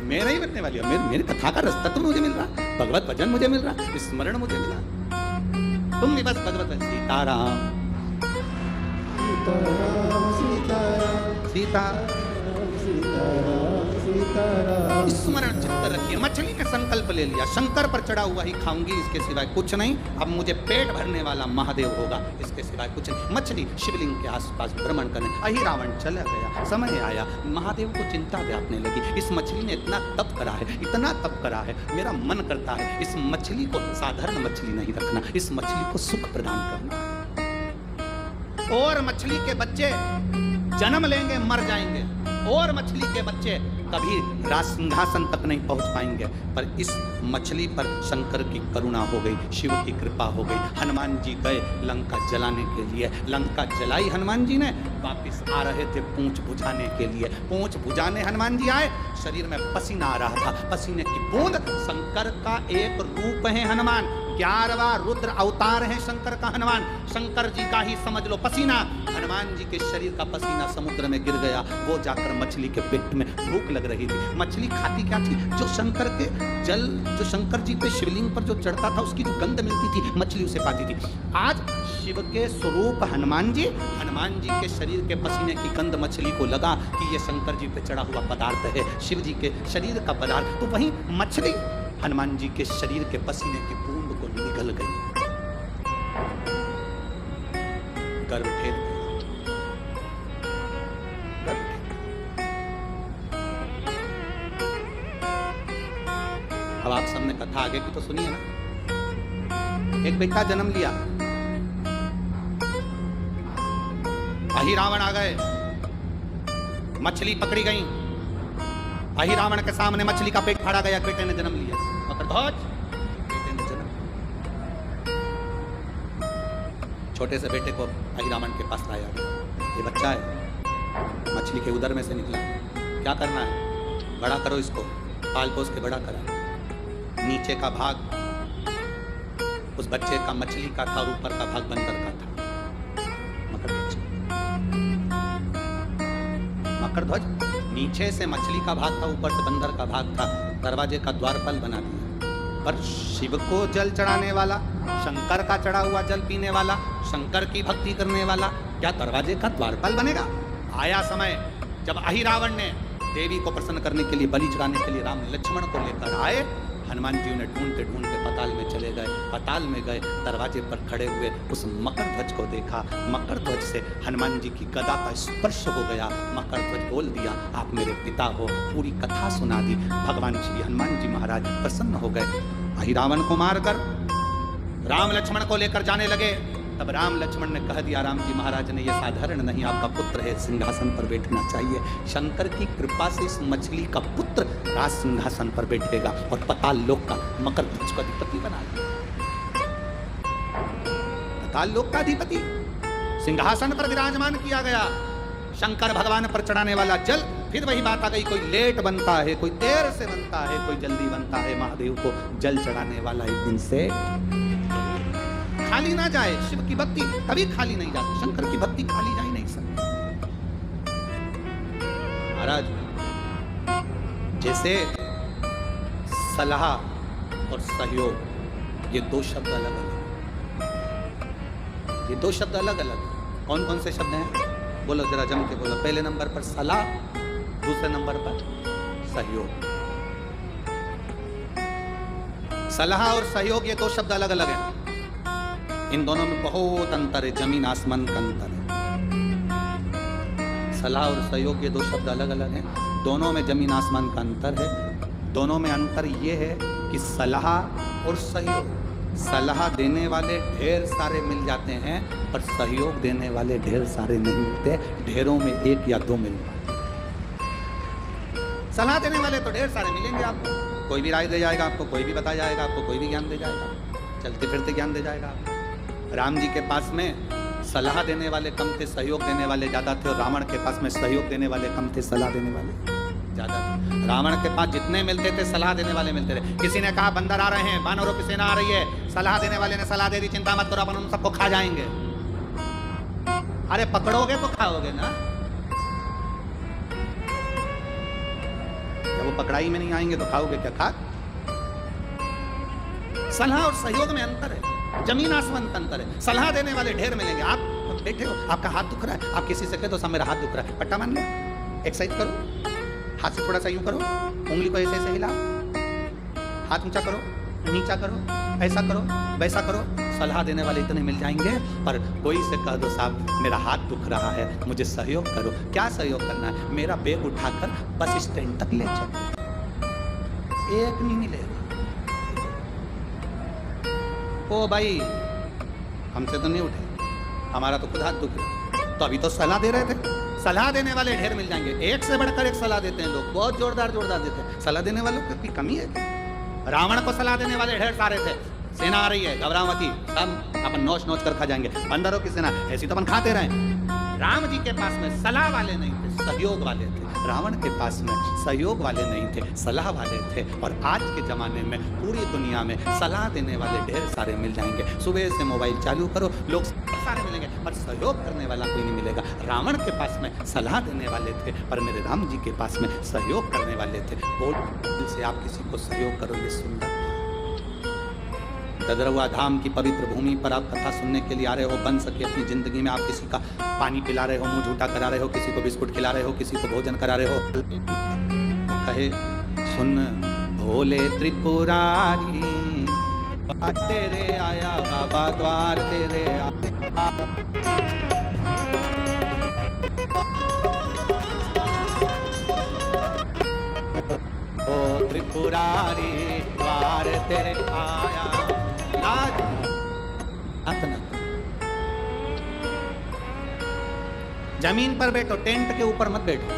मैं नहीं बनने वाली, मेरी कथा का रास्ता तो मुझे मिल रहा, भगवत भजन मुझे मिल रहा, स्मरण मुझे मिला। तुम भी बस भगवत सीताराम सीताराम स्मरण चित्त रखिए। मछली ने संकल्प ले लिया, शंकर पर चढ़ा हुआ ही खाऊंगी, इसके सिवाय कुछ नहीं। अब मुझे पेट भरने वाला महादेव होगा, इसके सिवाय कुछ नहीं। मछली शिवलिंग के आसपास भ्रमण करने, अहि रावण चला गया, समय आया, महादेव को चिंता व्यापने लगी। इस मछली ने इतना तप करा है, इतना तप करा है, मेरा मन करता है इस मछली को साधारण मछली नहीं रखना, इस मछली को सुख प्रदान करना। और मछली के बच्चे जन्म लेंगे मर जाएंगे, और मछली के बच्चे कभी राज सिंहासन तक नहीं पहुंच पाएंगे, पर इस मछली पर शंकर की करुणा हो गई, शिव की कृपा हो गई। हनुमान जी गए लंका जलाने के लिए, लंका जलाई हनुमान जी ने, वापिस आ रहे थे पूंछ बुझाने के लिए। पूंछ बुझाने हनुमान जी आए, शरीर में पसीना आ रहा था, पसीने की बूंद। शंकर का एक रूप है हनुमान, 11वां रुद्र अवतार है शंकर का हनुमान। शंकर जी का ही समझ लो पसीना, हनुमान जी के शरीर का पसीना समुद्र में गिर गया, वो जाकर मछली के पेट में। भूख लग रही थी, मछली खाती क्या थी? जो शंकर के जल, जो शंकर जी पे शिवलिंग पर जो चढ़ता था, उसकी जो गंध मिलती थी, मछली उसे पाती थी। आज शिव के स्वरूप हनुमान जी के शरीर के पसीने की गंध मछली को लगा कि ये शंकर जी पे चढ़ा हुआ पदार्थ है, शिव जी के शरीर का पदार्थ। तो वहीं मछली हनुमान जी के शरीर के पसीने की बूंद को निगल गई, गर्भ ठेर गया। अब आप सबने कथा आगे की तो सुनिए ना। एक बेटा जन्म लिया, अहि रावण आ गए, मछली पकड़ी गई, अहि रावण के सामने मछली का पेट फाड़ा गया, बेटे ने जन्म लिया। मकर ध्वज छोटे से बेटे को अहिरावण के पास लाया गया। ये बच्चा है, मछली के उदर में से निकला, क्या करना है? बड़ा करो इसको, पाल पोस के बड़ा करा। नीचे का भाग उस बच्चे का मछली का था और ऊपर का भाग बंदर का था। मकर ध्वज, नीचे से मछली का भाग था, ऊपर से बंदर का भाग था। दरवाजे का द्वारपाल बना दिया। पर शिव को जल चढ़ाने वाला, शंकर का चढ़ा हुआ जल पीने वाला, शंकर की भक्ति करने वाला क्या दरवाजे का द्वारपाल बनेगा? आया समय जब अहिरावण ने देवी को प्रसन्न करने के लिए, बलि चढ़ाने के लिए राम लक्ष्मण को लेकर आए। हनुमान जी ने ढूंढते ढूंढते पताल में चले गए। पताल में गए, दरवाजे पर खड़े हुए उस मकर ध्वज को देखा। मकर ध्वज से हनुमान जी की गदा का स्पर्श हो गया। मकर ध्वज बोल दिया, आप मेरे पिता हो। पूरी कथा सुना दी। भगवान श्री हनुमान जी महाराज प्रसन्न हो गए। अहिरावण को मारकर राम लक्ष्मण को लेकर जाने लगे। तब राम लक्ष्मण ने कह दिया, राम जी महाराज ने, यह साधारण नहीं, आपका पुत्र है, सिंहासन पर बैठना चाहिए। शंकर की कृपा से इस मछली का पुत्र राज सिंहासन पर बैठेगा और पताल लोक का मकर ध्वज का अधिपति बना दिया। पताल लोक का अधिपति सिंहासन पर विराजमान किया गया। शंकर भगवान पर चढ़ाने वाला जल, फिर वही बात आ गई, कोई लेट बनता है, कोई देर से बनता है, कोई जल्दी बनता है। महादेव को जल चढ़ाने वाला एक दिन से खाली ना जाए। शिव की भक्ति कभी खाली नहीं जाती, शंकर की भक्ति खाली जा ही नहीं सकती। महाराज, जैसे सलाह और सहयोग, ये दो शब्द अलग अलग, ये दो शब्द अलग अलग। कौन कौन से शब्द हैं? बोलो जरा जम के बोलो। पहले नंबर पर सलाह, दूसरे नंबर पर सहयोग। सलाह और सहयोग, ये दो शब्द अलग अलग हैं। इन दोनों में बहुत अंतर है, जमीन आसमान का अंतर है। सलाह और सहयोग, ये दो शब्द अलग अलग हैं। दोनों में जमीन आसमान का अंतर है। दोनों में अंतर ये है कि सलाह और सहयोग, सलाह देने वाले ढेर सारे मिल जाते हैं, पर सहयोग देने वाले ढेर सारे नहीं मिलते। ढेरों में एक या दो मिल पाते। सलाह देने वाले तो ढेर सारे मिलेंगे आपको, कोई भी राय दे जाएगा आपको, कोई भी बता जाएगा आपको, कोई भी ज्ञान दे जाएगा, चलते फिरते ज्ञान दे जाएगा आपको। राम जी के पास में सलाह देने वाले कम थे, सहयोग देने वाले ज्यादा थे। और रावण के पास में सहयोग देने वाले कम थे, सलाह देने वाले ज्यादा थे। रावण के पास जितने मिलते थे, सलाह देने वाले मिलते थे। किसी ने कहा बंदर आ रहे हैं, वानरों की सेना आ रही है, सलाह देने वाले ने सलाह दे दी, चिंता मत करो, अपन उन सबको खा जाएंगे। अरे पकड़ोगे तो खाओगे ना, जब वो पकड़ाई में नहीं आएंगे तो खाओगे क्या? खा। सलाह और सहयोग में अंतर है, जमीन आसमान का अंतर है। सलाह देने वाले ढेर मिलेंगे। आप बैठे हो, आपका हाथ दुख रहा है, आप किसी से कह दो साहब मेरा हाथ दुख रहा है, पट्टा मान लो, एक्सरसाइज करो, हाथ से थोड़ा सा यूं करो, उंगली को ऐसे ऐसे हिलाओ, हाथ ऊंचा करो, नीचा करो, ऐसा करो, वैसा करो। सलाह देने वाले इतने मिल जाएंगे। पर कोई से कह दो साहब मेरा हाथ दुख रहा है, मुझे सहयोग करो। क्या सहयोग करना है? मेरा बैग उठाकर बस स्टैंड तक ले चलो, एक नहीं मिलेगा। ओ भाई, हमसे तो नहीं उठे, हमारा तो खुद हाथ दुख रहा। तो अभी तो सलाह दे रहे थे, सलाह देने वाले ढेर मिल जाएंगे। एक से बढ़कर एक सलाह देते हैं लोग, बहुत जोरदार जोरदार देते हैं। सलाह देने वालों की कमी है क्या? रावण को सलाह देने वाले ढेर सारे थे, सेना आ रही है, घबरावती, सब अपन नोच नोच कर खा जाएंगे। बंदरों की सेना ऐसी तो अपन खाते रहे। राम जी के पास में सलाह वाले नहीं थे, सहयोग वाले थे। रावण के पास में सहयोग वाले नहीं थे, सलाह वाले थे। और आज के जमाने में पूरी दुनिया में सलाह देने वाले ढेर सारे मिल जाएंगे। सुबह से मोबाइल चालू करो, लोग सारे मिलेंगे, पर सहयोग करने वाला कोई नहीं मिलेगा। रावण के पास में सलाह देने वाले थे, पर मेरे राम जी के पास में सहयोग करने वाले थे। बोल से आप किसी को सहयोग करोगे, सुंदर ददरुआ धाम की पवित्र भूमि पर आप कथा सुनने के लिए आ रहे हो। बन सके अपनी जिंदगी में आप किसी का पानी पिला रहे हो, मुंह झूठा करा रहे हो, किसी को बिस्कुट खिला रहे हो, किसी को भोजन करा रहे हो, कहे सुन भोले त्रिपुरारी, तेरे आया बाबा द्वार तेरे ओ त्रिपुरारी द्वार तेरे आया। जमीन पर बैठो, टेंट के ऊपर मत बैठो,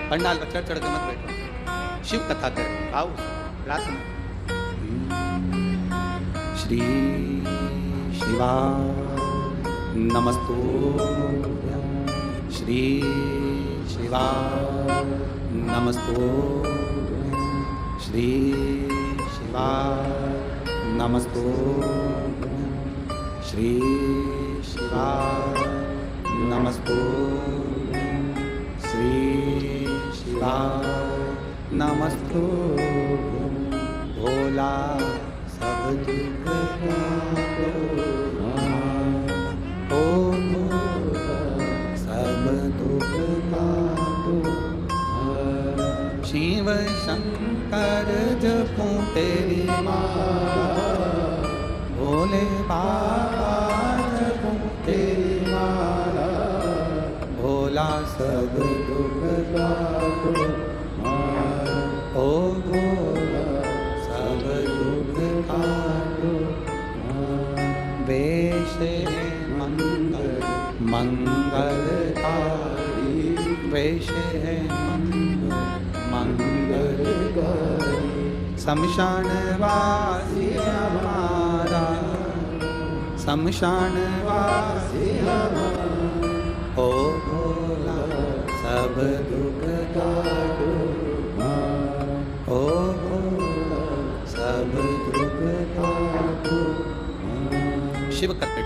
पंडाल पर चढ़ चढ़ के मत बैठो, शिव कथा करो, आओ रात में श्री शिवा नमस्तुभ्यं श्री शिवाय नमस्तुभ्यं श्री शिवाय नमस्तुभ्यं श्री शिवाय नमस्तुभ्यं श्री शिवाय नमस्तुभ्यं भोला सब दुख काटो ओ सब दुख काटो शिव शंकर जपूं तेरी माला भोले बाबा जपूं तेरी माला भोला सब दुख काटो ओ भोला सब दुख काटो वेश है मंगल मंगलकारी वेश है मंगल मंगलकारी शमशान वासी हमारा शमशान वासी हमारा ओ भोला सब दुख काटो ओ भोला सब दुख काटो। शिव कथक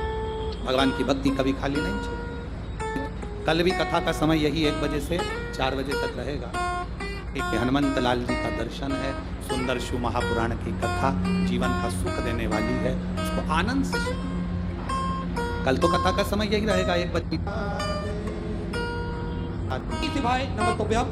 भगवान की भक्ति कभी खाली नहीं छोड़ी। कल भी कथा का समय यही 1 बजे से 4 बजे तक रहेगा। हनुमंत लाल जी का दर्शन है, सुंदर शिव महापुराण की कथा जीवन का सुख देने वाली है, उसको आनंद से सुनो। कल तो कथा का समय यही रहेगा 1 बजे। भाई नमस्तुभ्यम